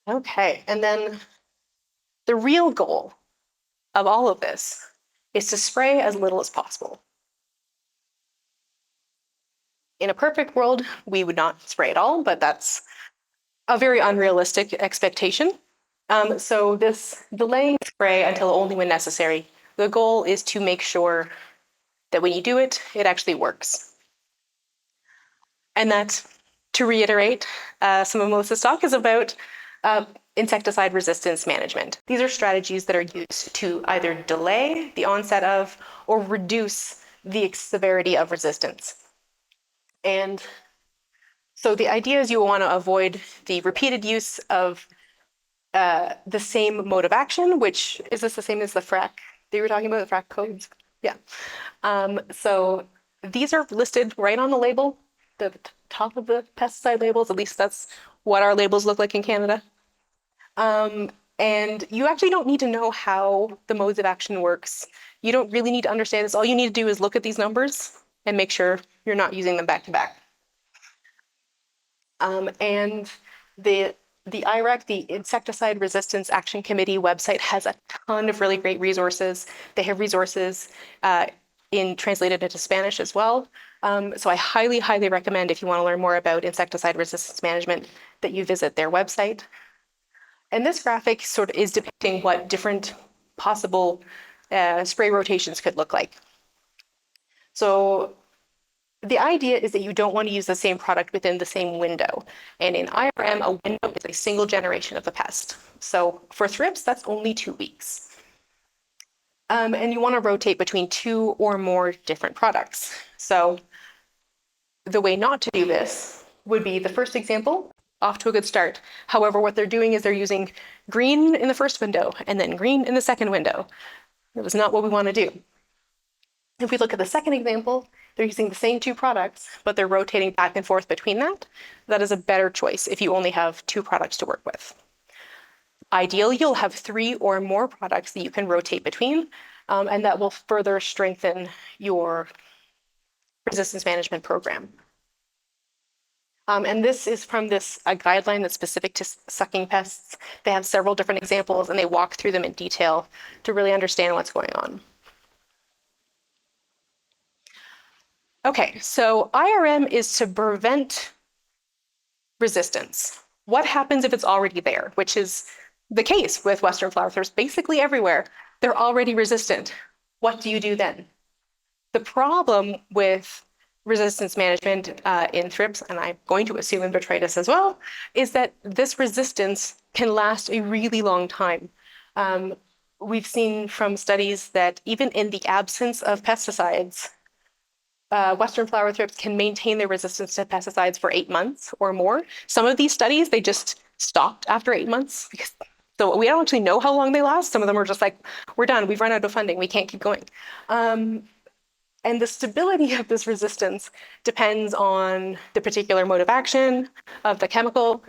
Speaker 2: Okay, and then the real goal of all of this is to spray as little as possible. In a perfect world, we would not spray at all, but that's a very unrealistic expectation. So this delaying spray until only when necessary. The goal is to make sure that when you do it, it actually works. And that, to reiterate, some of Melissa's talk is about insecticide resistance management. These are strategies that are used to either delay the onset of or reduce the severity of resistance. And so the idea is you want to avoid the repeated use of the same mode of action, which is this the same as the FRAC that you were talking about, the FRAC codes? Yeah. So these are listed right on the label, the top of the pesticide labels. At least that's what our labels look like in Canada. And you actually don't need to know how the modes of action works. You don't really need to understand this. All you need to do is look at these numbers and make sure you're not using them back to back. And the IREC, the Insecticide Resistance Action Committee website, has a ton of really great resources. They have resources translated into Spanish as well. So I highly, highly recommend, if you want to learn more about insecticide resistance management, that you visit their website. And this graphic sort of is depicting what different possible spray rotations could look like. So the idea is that you don't want to use the same product within the same window. And in IRM, a window is a single generation of the pest. So for thrips, that's only 2 weeks. And you want to rotate between 2 or more different products. So the way not to do this would be the first example, off to a good start. However, what they're doing is they're using green in the first window and then green in the second window. That was not what we want to do. If we look at the second example, they're using the same 2 products, but they're rotating back and forth between that. That is a better choice if you only have 2 products to work with. Ideally, you'll have 3 or more products that you can rotate between, and that will further strengthen your resistance management program. And this is from a guideline that's specific to sucking pests. They have several different examples and they walk through them in detail to really understand what's going on. Okay, so IRM is to prevent resistance. What happens if it's already there, which is the case with Western flower thrips basically everywhere. They're already resistant. What do you do then? The problem with resistance management in thrips, and I'm going to assume in botrytis as well, is that this resistance can last a really long time. We've seen from studies that even in the absence of pesticides, Western flower thrips can maintain their resistance to pesticides for 8 months or more. Some of these studies, they just stopped after 8 months. So we don't actually know how long they last. Some of them are just like, we're done, we've run out of funding, we can't keep going. And the stability of this resistance depends on the particular mode of action of the chemical.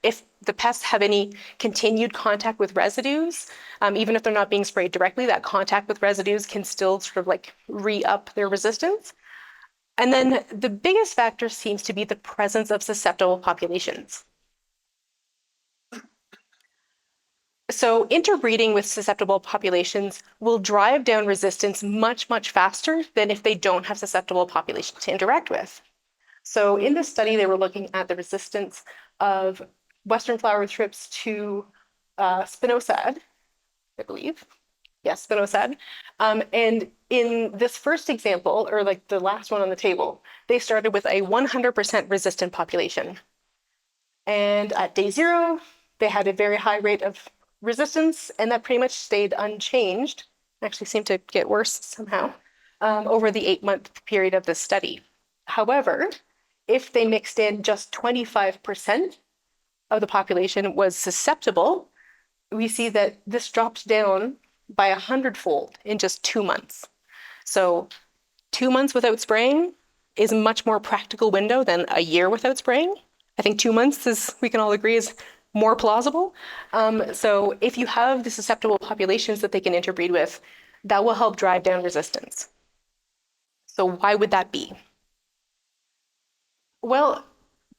Speaker 2: If the pests have any continued contact with residues, even if they're not being sprayed directly, that contact with residues can still sort of like re-up their resistance. And then the biggest factor seems to be the presence of susceptible populations. So interbreeding with susceptible populations will drive down resistance much, much faster than if they don't have susceptible populations to interact with. So in this study, they were looking at the resistance of Western flower thrips to spinosad, I believe. Yes, spinosad. And in this first example, or like the last one on the table, they started with a 100% resistant population. And at day 0, they had a very high rate of resistance, and that pretty much stayed unchanged. Actually seemed to get worse somehow over the 8-month period of this study. However, if they mixed in just 25% of the population was susceptible, we see that this dropped down by 100-fold in just 2 months. So 2 months without spraying is a much more practical window than a year without spraying. I think 2 months is, we can all agree, is more plausible. So if you have the susceptible populations that they can interbreed with, that will help drive down resistance. So why would that be? Well,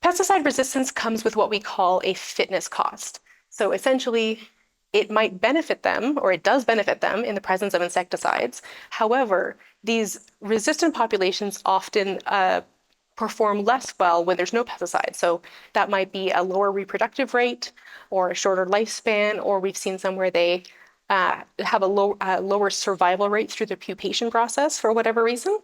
Speaker 2: pesticide resistance comes with what we call a fitness cost. So essentially, it might benefit them, or it does benefit them in the presence of insecticides. However, these resistant populations often perform less well when there's no pesticide. So that might be a lower reproductive rate or a shorter lifespan, or we've seen some where they have a lower survival rate through the pupation process for whatever reason.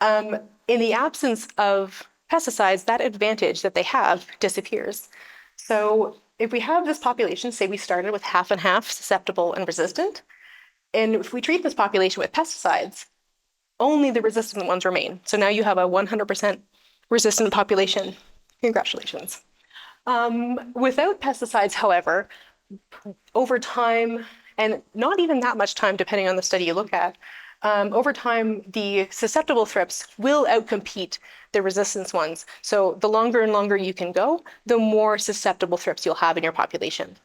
Speaker 2: In the absence of pesticides, that advantage that they have disappears. So if we have this population, say we started with half and half susceptible and resistant, and if we treat this population with pesticides, only the resistant ones remain. So now you have a 100% resistant population. Congratulations. Without pesticides, however, over time, and not even that much time depending on the study you look at, over time, the susceptible thrips will outcompete the resistance ones. So the longer and longer you can go, the more susceptible thrips you'll have in your population.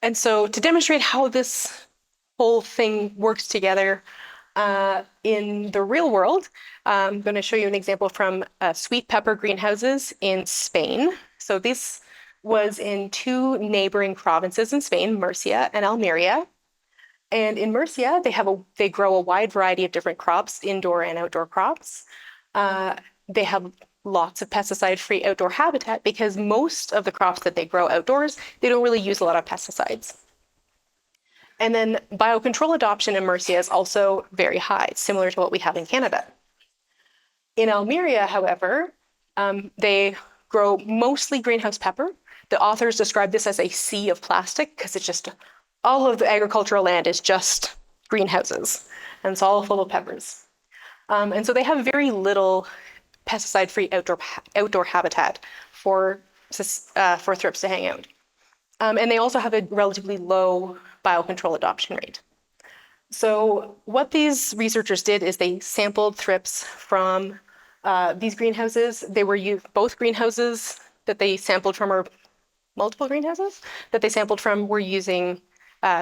Speaker 2: And so to demonstrate how this whole thing works together in the real world, I'm going to show you an example from sweet pepper greenhouses in Spain. So this was in 2 neighboring provinces in Spain, Murcia and Almeria. And in Murcia, they grow a wide variety of different crops, indoor and outdoor crops. They have lots of pesticide-free outdoor habitat because most of the crops that they grow outdoors, they don't really use a lot of pesticides. And then biocontrol adoption in Murcia is also very high, similar to what we have in Canada. In Almeria, however, they grow mostly greenhouse pepper. The authors describe this as a sea of plastic because it's just all of the agricultural land is just greenhouses, and it's all full of peppers. And so they have very little pesticide-free outdoor habitat for thrips to hang out. And they also have a relatively low biocontrol adoption rate. So what these researchers did is they sampled thrips from these greenhouses. They were both greenhouses that they sampled from, or multiple greenhouses that they sampled from, were using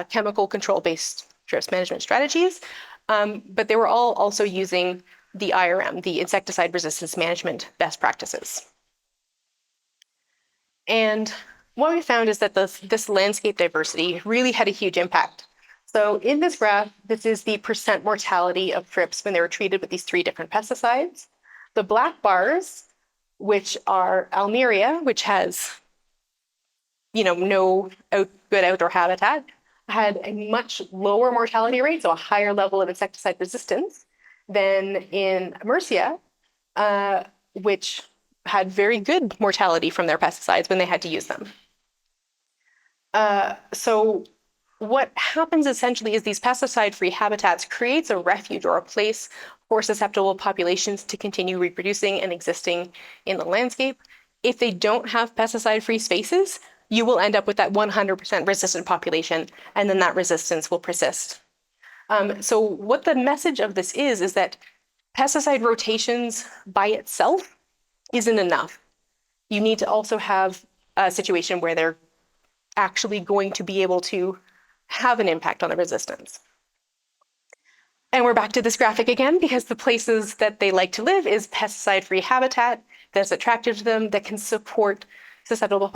Speaker 2: chemical control-based thrips management strategies, but they were all also using the IRM, the insecticide resistance management best practices. And what we found is that this landscape diversity really had a huge impact. So in this graph, this is the percent mortality of thrips when they were treated with these 3 different pesticides. The black bars, which are Almeria, which has no good outdoor habitat, had a much lower mortality rate, so a higher level of insecticide resistance than in Murcia, which had very good mortality from their pesticides when they had to use them. So what happens essentially is these pesticide-free habitats creates a refuge or a place for susceptible populations to continue reproducing and existing in the landscape. If they don't have pesticide-free spaces, you will end up with that 100% resistant population, and then that resistance will persist. So what the message of this is that pesticide rotations by itself isn't enough. You need to also have a situation where they're actually going to be able to have an impact on the resistance. And we're back to this graphic again, because the places that they like to live is pesticide-free habitat that's attractive to them, that can support susceptible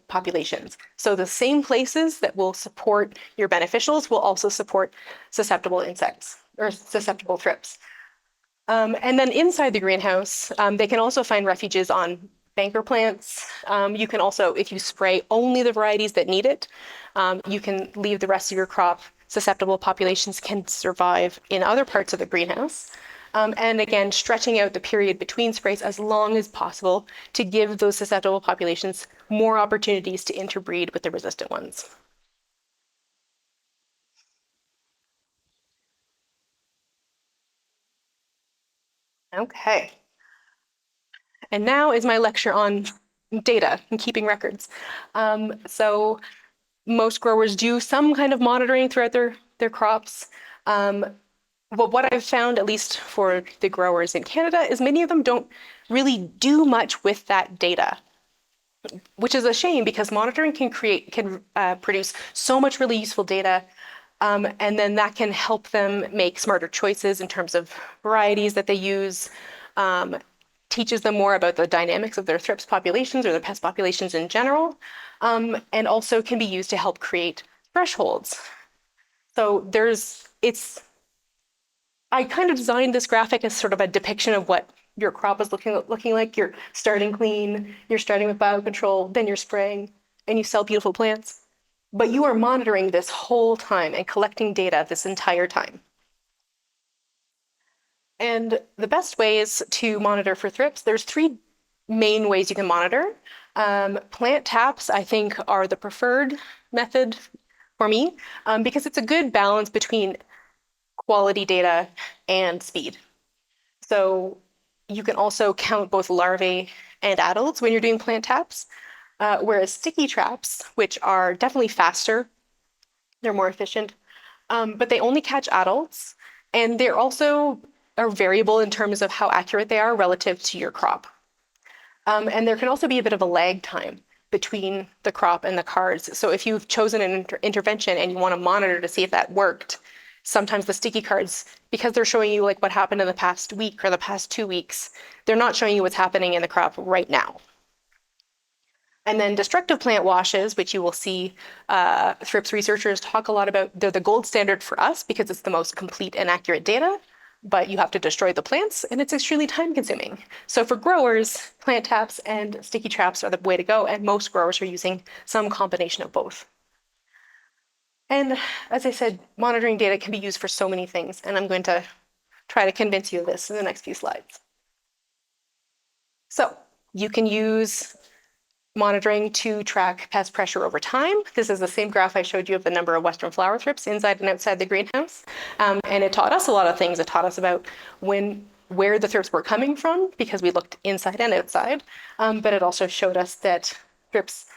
Speaker 2: populations. So the same places that will support your beneficials will also support susceptible insects or susceptible thrips. And then inside the greenhouse, they can also find refuges on banker plants. You can also, if you spray only the varieties that need it, you can leave the rest of your crop. Susceptible populations can survive in other parts of the greenhouse. And again, stretching out the period between sprays as long as possible to give those susceptible populations more opportunities to interbreed with the resistant ones. Okay. And now is my lecture on data and keeping records. So most growers do some kind of monitoring throughout their crops. But what I've found, at least for the growers in Canada, is many of them don't really do much with that data, which is a shame because monitoring can produce so much really useful data. And then that can help them make smarter choices in terms of varieties that they use, teaches them more about the dynamics of their thrips populations or their pest populations in general, and also can be used to help create thresholds. So I kind of designed this graphic as sort of a depiction of what your crop is looking like. You're starting clean, you're starting with biocontrol, then you're spraying, and you sell beautiful plants. But you are monitoring this whole time and collecting data this entire time. And the best ways to monitor for thrips, there's three main ways you can monitor. Plant taps, I think, are the preferred method for me because it's a good balance between quality data and speed. So you can also count both larvae and adults when you're doing plant taps, whereas sticky traps, which are definitely faster, they're more efficient, but they only catch adults, and they're also are variable in terms of how accurate they are relative to your crop. And there can also be a bit of a lag time between the crop and the cards. So if you've chosen an intervention and you want to monitor to see if that worked, sometimes the sticky cards, because they're showing you like what happened in the past week or the past 2 weeks, they're not showing you what's happening in the crop right now. And then destructive plant washes, which you will see Thrips researchers talk a lot about. They're the gold standard for us because it's the most complete and accurate data, but you have to destroy the plants and it's extremely time consuming. So for growers, plant taps and sticky traps are the way to go, and most growers are using some combination of both. And as I said, monitoring data can be used for so many things, and I'm going to try to convince you of this in the next few slides. So you can use monitoring to track pest pressure over time. This is the same graph I showed you of the number of Western flower thrips inside and outside the greenhouse. And it taught us a lot of things. It taught us about where the thrips were coming from because we looked inside and outside. But it also showed us that thrips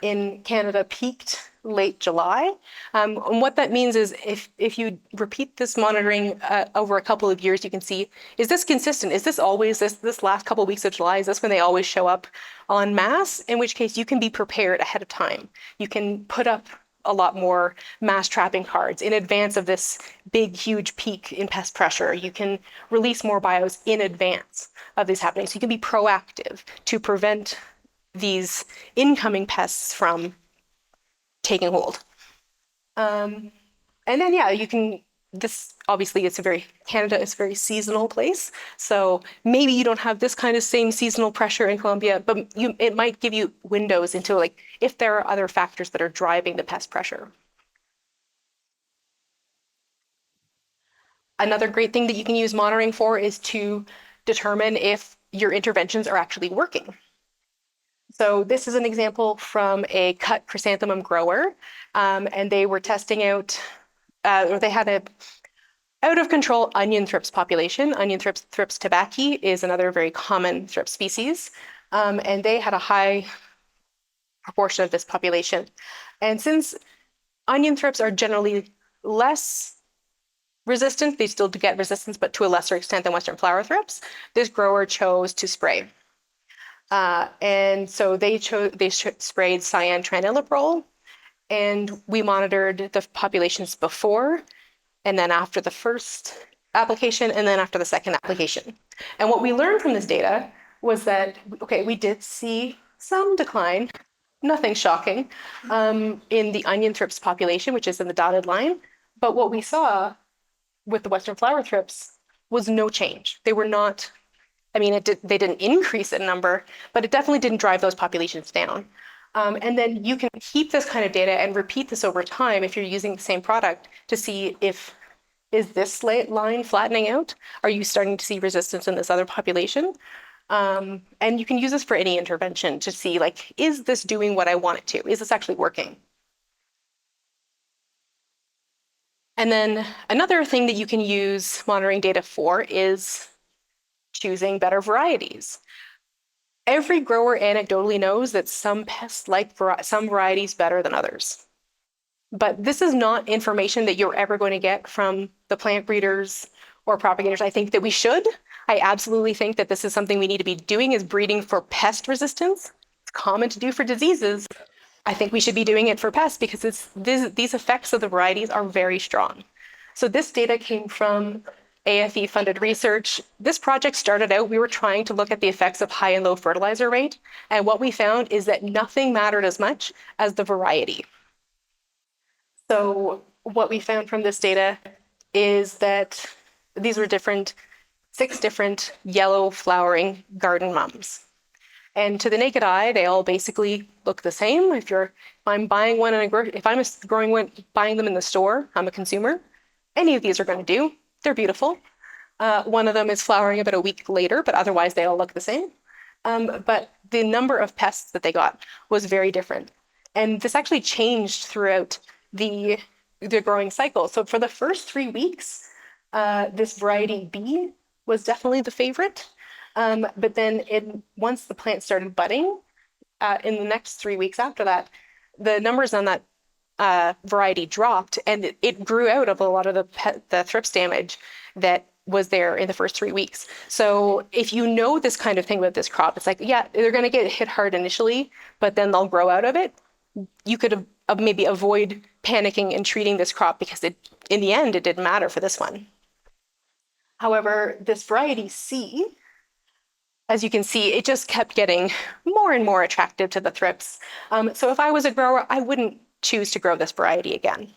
Speaker 2: in Canada peaked late July. And what that means is if you repeat this monitoring over a couple of years, you can see, is this consistent? Is this always this last couple of weeks of July? Is this when they always show up en masse? In which case you can be prepared ahead of time. You can put up a lot more mass trapping cards in advance of this big, huge peak in pest pressure. You can release more bios in advance of this happening. So you can be proactive to prevent these incoming pests from taking hold. And then, yeah, you can, this obviously Canada is a very seasonal place. So maybe you don't have this kind of same seasonal pressure in Colombia, but it might give you windows into like, if there are other factors that are driving the pest pressure. Another great thing that you can use monitoring for is to determine if your interventions are actually working. So this is an example from a cut chrysanthemum grower, and they were testing out, or they had a out of control onion thrips population. Onion thrips, Thrips tabaci, is another very common thrips species, and they had a high proportion of this population. And since onion thrips are generally less resistant, they still get resistance, but to a lesser extent than Western flower thrips, this grower chose to spray. And so they sprayed cyantraniliprole, and we monitored the populations before and then after the first application and then after the second application. And what we learned from this data was that, okay, we did see some decline, nothing shocking, in the onion thrips population, which is in the dotted line. But what we saw with the Western flower thrips was no change. They were not, I mean, they didn't increase in number, but it definitely didn't drive those populations down. And then you can keep this kind of data and repeat this over time if you're using the same product to see if, is this line flattening out? Are you starting to see resistance in this other population? And you can use this for any intervention to see, like, is this doing what I want it to? Is this actually working? And then another thing that you can use monitoring data for is choosing better varieties. Every grower anecdotally knows that some pests like some varieties better than others. But this is not information that you're ever going to get from the plant breeders or propagators. I think that we should. I absolutely think that this is something we need to be doing, is breeding for pest resistance. It's common to do for diseases. I think we should be doing it for pests because these effects of the varieties are very strong. So this data came from AFE-funded research. This project started out, we were trying to look at the effects of high and low fertilizer rate. And what we found is that nothing mattered as much as the variety. So what we found from this data is that these were 6 different yellow flowering garden mums. And to the naked eye, they all basically look the same. If I'm buying one if I'm growing one, buying them in the store, I'm a consumer, any of these are going to do. They're beautiful. One of them is flowering about a week later, but otherwise they all look the same. But the number of pests that they got was very different. And this actually changed throughout the growing cycle. So for the first 3 weeks, this variety B was definitely the favorite. But then once the plant started budding, in the next 3 weeks after that, the numbers on that variety dropped, and it grew out of a lot of the thrips damage that was there in the first 3 weeks. So if you know this kind of thing about this crop, it's like, yeah, they're going to get hit hard initially, but then they'll grow out of it. You could maybe avoid panicking and treating this crop because in the end, it didn't matter for this one. However, this variety C, as you can see, it just kept getting more and more attractive to the thrips. So if I was a grower, I wouldn't choose to grow this variety again.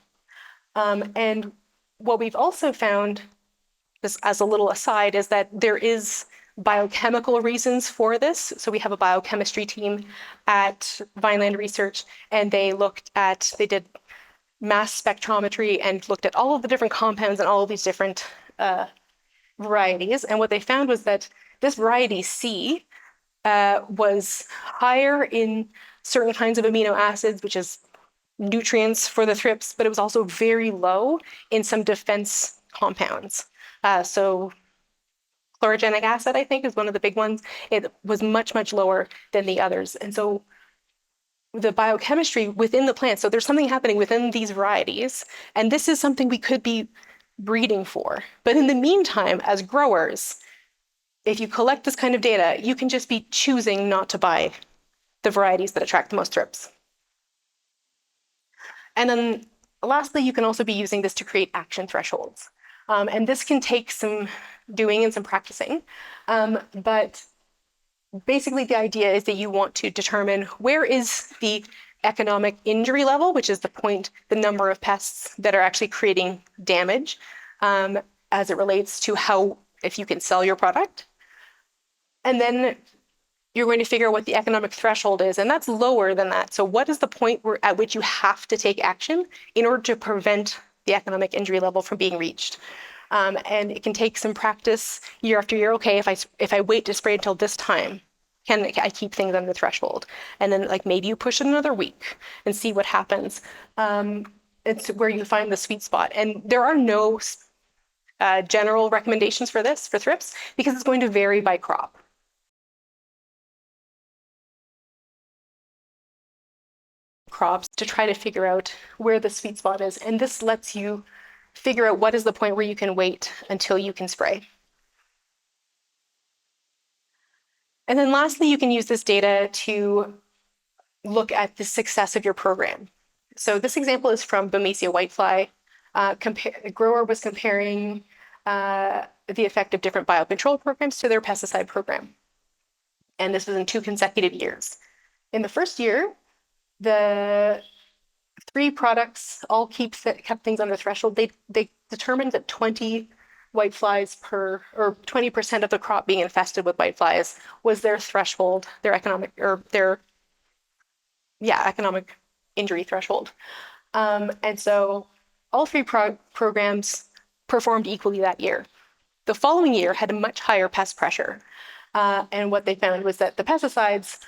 Speaker 2: And what we've also found, just as a little aside, is that there is biochemical reasons for this. So we have a biochemistry team at Vineland Research, and they did mass spectrometry and looked at all of the different compounds and all of these different varieties. And what they found was that this variety C was higher in certain kinds of amino acids, which is nutrients for the thrips, but it was also very low in some defense compounds. So chlorogenic acid, I think, is one of the big ones. It was much, much lower than the others. And so the biochemistry within the plant, so there's something happening within these varieties, and this is something we could be breeding for. But in the meantime, as growers, if you collect this kind of data, you can just be choosing not to buy the varieties that attract the most thrips. And then lastly, you can also be using this to create action thresholds. And this can take some doing and some practicing. But basically the idea is that you want to determine where is the economic injury level, which is the number of pests that are actually creating damage as it relates to if you can sell your product. And then you're going to figure out what the economic threshold is, and that's lower than that. So what is the point at which you have to take action in order to prevent the economic injury level from being reached? And it can take some practice year after year. Okay, if I wait to spray until this time, can I keep things under the threshold? And then like maybe you push it another week and see what happens. It's where you find the sweet spot. And there are no general recommendations for this, for thrips, because it's going to vary by crop. Crops to try to figure out where the sweet spot is. And this lets you figure out what is the point where you can wait until you can spray. And then lastly, you can use this data to look at the success of your program. So this example is from Bemisia whitefly. A grower was comparing the effect of different biocontrol programs to their pesticide program. And this was in 2 consecutive years. In the first year, the 3 products all kept things under threshold. They determined that 20 whiteflies or 20% of the crop being infested with whiteflies was their threshold, their economic injury threshold. And so all 3 programs performed equally that year. The following year had a much higher pest pressure. And what they found was that the pesticides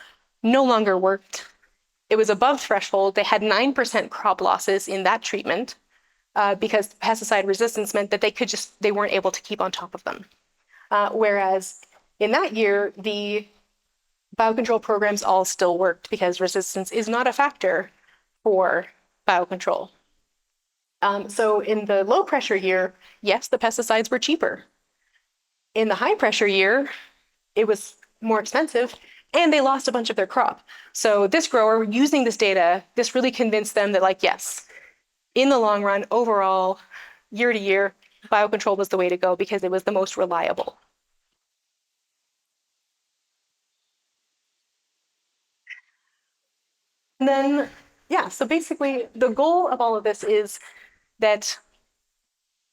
Speaker 2: no longer worked. It was above threshold. They had 9% crop losses in that treatment because pesticide resistance meant that they weren't able to keep on top of them. Whereas in that year, the biocontrol programs all still worked because resistance is not a factor for biocontrol. So in the low pressure year, yes, the pesticides were cheaper. In the high pressure year, it was more expensive and they lost a bunch of their crop. So this grower, using this data, this really convinced them that like, yes, in the long run, overall, year to year, biocontrol was the way to go because it was the most reliable. And then, yeah, so basically the goal of all of this is that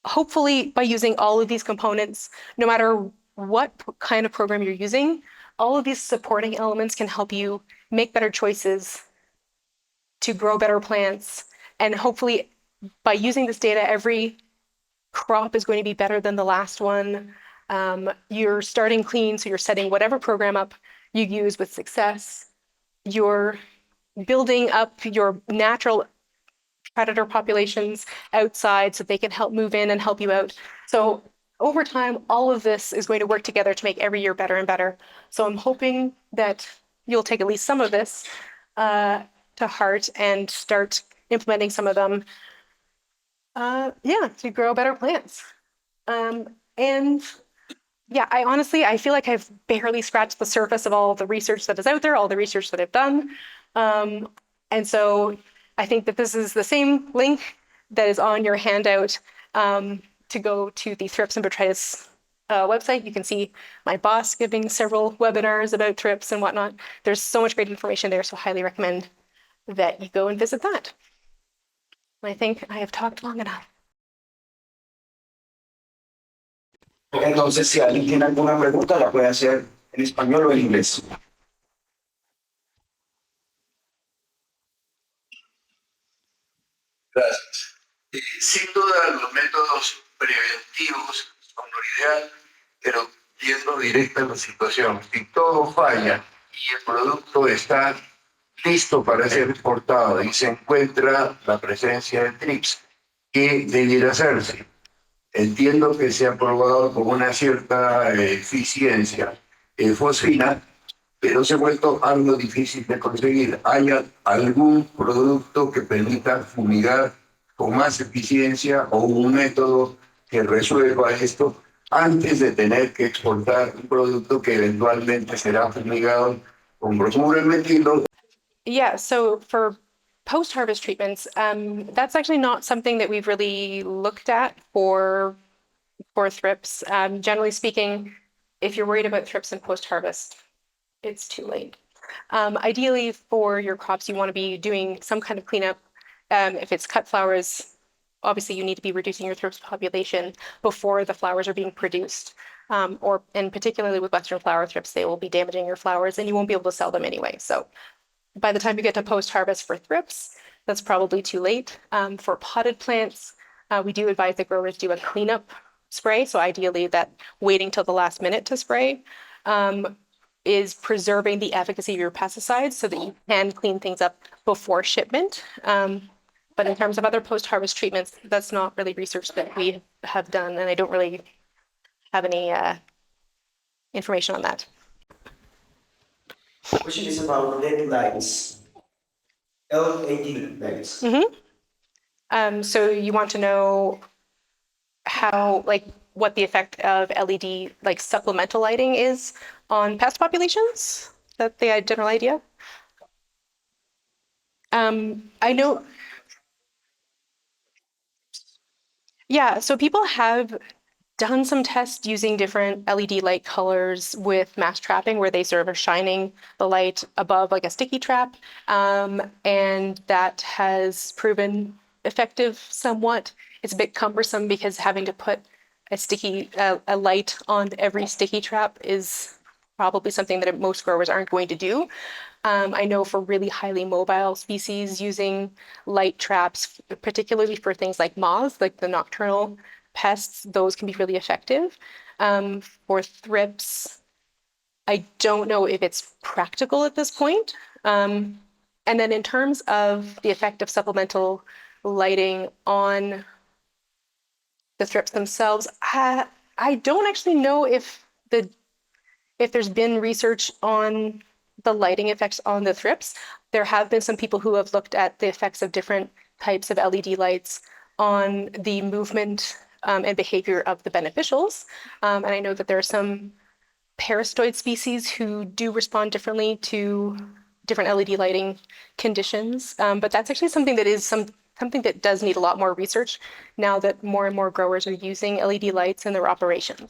Speaker 2: hopefully by using all of these components, no matter what kind of program you're using, all of these supporting elements can help you make better choices to grow better plants. And hopefully by using this data, every crop is going to be better than the last one. You're starting clean, so you're setting whatever program up you use with success. You're building up your natural predator populations outside so they can help move in and help you out. So over time, all of this is going to work together to make every year better and better. So I'm hoping that you'll take at least some of this to heart and start implementing some of them, to grow better plants. And yeah, I feel like I've barely scratched the surface of all the research that is out there, all the research that I've done. And so I think that this is the same link that is on your handout to go to the Thrips and Botrytis website. You can see my boss giving several webinars about thrips and whatnot. There's so much great information there, so I highly recommend that you go and visit that. And I think I have talked long enough.
Speaker 1: Entonces, si alguien tiene alguna pregunta, la puede hacer en español o en inglés.
Speaker 3: Gracias. Sin duda, los métodos preventivos son lo ideal, pero yendo directo a la situación, si todo falla y el producto está listo para ser exportado y se encuentra la presencia de Thrips, ¿qué debiera hacerse? Entiendo que se ha probado con una cierta eficiencia fosfina, pero se ha vuelto algo difícil de conseguir. ¿Hay algún producto que permita fumigar con más eficiencia o un método que resuelva esto antes de tener que exportar un producto que eventualmente será fumigado con bromuro y metilo?
Speaker 2: Yeah, so for post-harvest treatments, that's actually not something that we've really looked at for thrips. Generally speaking, if you're worried about thrips in post-harvest, it's too late. Ideally, for your crops, you want to be doing some kind of cleanup. If it's cut flowers, obviously you need to be reducing your thrips population before the flowers are being produced. And particularly with Western flower thrips, they will be damaging your flowers and you won't be able to sell them anyway. So by the time you get to post-harvest for thrips, that's probably too late. For potted plants, we do advise that growers do a cleanup spray, so ideally that waiting till the last minute to spray, is preserving the efficacy of your pesticides so that you can clean things up before shipment. But in terms of other post-harvest treatments, that's not really research that we have done, and I don't really have any information on that.
Speaker 1: Question is about LED lights. LED lights.
Speaker 2: So you want to know how, like, what the effect of LED, like supplemental lighting, is on pest populations? Is that the general idea? I know. Yeah, so people have done some tests using different LED light colors with mass trapping where they sort of are shining the light above like a sticky trap. And that has proven effective somewhat. It's a bit cumbersome because having to put a light on every sticky trap is probably something that most growers aren't going to do. I know for really highly mobile species, using light traps, particularly for things like moths, like the nocturnal pests, those can be really effective. For thrips, I don't know if it's practical at this point. And then in terms of the effect of supplemental lighting on the thrips themselves, I don't actually know if there's been research on the lighting effects on the thrips. There have been some people who have looked at the effects of different types of LED lights on the movement and behavior of the beneficials. And I know that there are some parasitoid species who do respond differently to different LED lighting conditions. But that's actually something that is something that does need a lot more research now that more and more growers are using LED lights in their operations.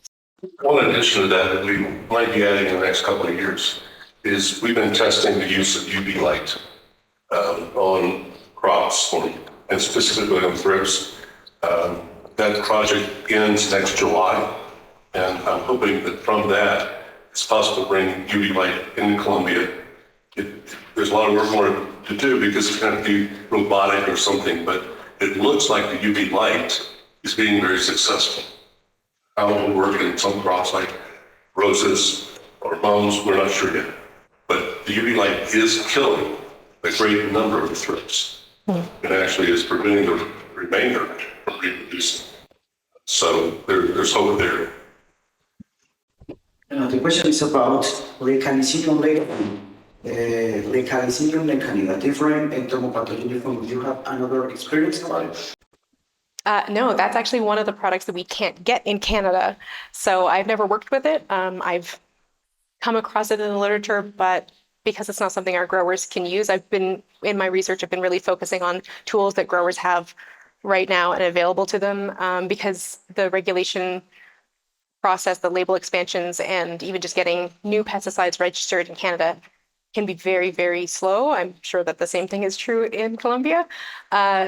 Speaker 4: One addition to that we might be adding in the next couple of years is we've been testing the use of UV light on crops and specifically on thrips. That project ends next July, and I'm hoping that from that it's possible to bring UV light in Colombia. There's a lot of work more to do because it's going to be robotic or something, but it looks like the UV light is being very successful. How it will work in some crops like roses or mums, we're not sure yet. But the UV light is killing a great number of thrips. It actually is preventing the remainder from reproducing. So there's hope there.
Speaker 1: The question is about Lecanicinium lecanis. Lecanicinium lecanis, a different entomopathogenic fungus. Do you have another experience about it?
Speaker 2: No, that's actually one of the products that we can't get in Canada. So I've never worked with it. I've come across it in the literature, but because it's not something our growers can use, in my research, I've been really focusing on tools that growers have right now and available to them, because the regulation process, the label expansions, and even just getting new pesticides registered in Canada can be very, very slow. I'm sure that the same thing is true in Colombia.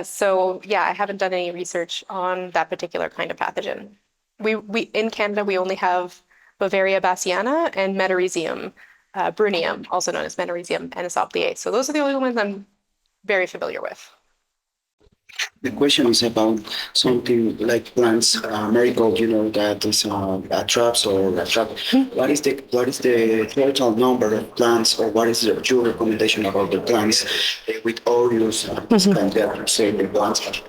Speaker 2: So yeah, I haven't done any research on that particular kind of pathogen. We in Canada, we only have Bavaria bassiana and Metarhizium brunium, also known as Metarhizium anisopliae. So those are the only ones I'm very familiar with.
Speaker 1: The question is about something like plants, marigold. You know that is a traps or a trap. What is the total number of plants, or what is your recommendation about the plants with Oreos and this kind of say the plants?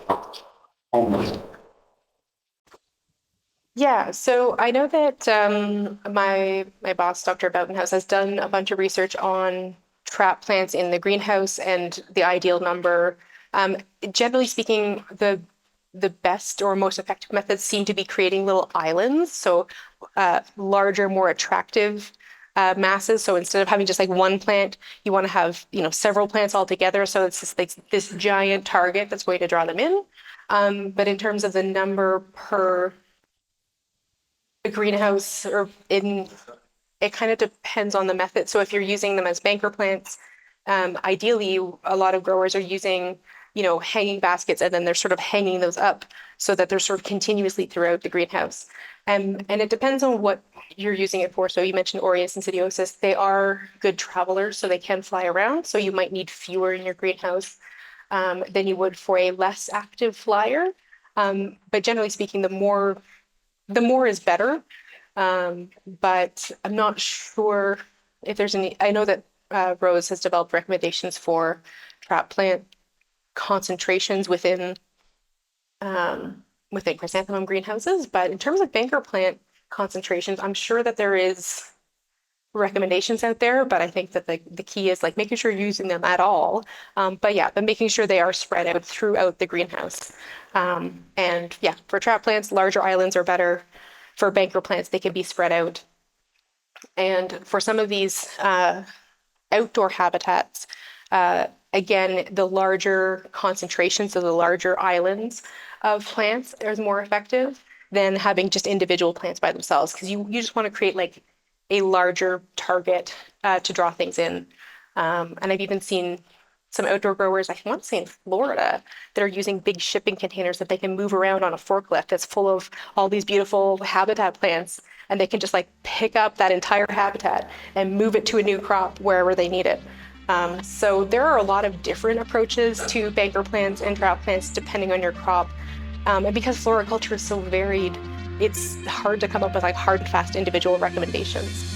Speaker 2: Yeah, so I know that my boss, Dr. Boutenhouse, has done a bunch of research on trap plants in the greenhouse and the ideal number. Generally speaking, the best or most effective methods seem to be creating little islands, so larger, more attractive masses. So instead of having just like one plant, you want to have several plants all together. So it's just like this giant target that's going to draw them in. But in terms of the number per greenhouse it kind of depends on the method. So if you're using them as banker plants, ideally a lot of growers are using hanging baskets, and then they're sort of hanging those up so that they're sort of continuously throughout the greenhouse. And it depends on what you're using it for. So you mentioned Aureus insidiosus. They are good travelers, so they can fly around. So you might need fewer in your greenhouse than you would for a less active flyer. But generally speaking, the more the more is better, but I'm not sure if there's any. I know that Rose has developed recommendations for trap plant concentrations within chrysanthemum greenhouses, but in terms of banker plant concentrations, I'm sure that there is recommendations out there, but I think that the key is like making sure you're using them at all. But making sure they are spread out throughout the greenhouse. And yeah, for trap plants, larger islands are better. For banker plants, they can be spread out. And for some of these outdoor habitats, again, the larger concentrations of the larger islands of plants is more effective than having just individual plants by themselves, because you just want to create like a larger target to draw things in. And I've even seen some outdoor growers, I want to say in Florida, that are using big shipping containers that they can move around on a forklift that's full of all these beautiful habitat plants, and they can just like pick up that entire habitat and move it to a new crop wherever they need it. So there are a lot of different approaches to banker plants and trap plants depending on your crop. And because floriculture is so varied, it's hard to come up with like hard and fast individual recommendations.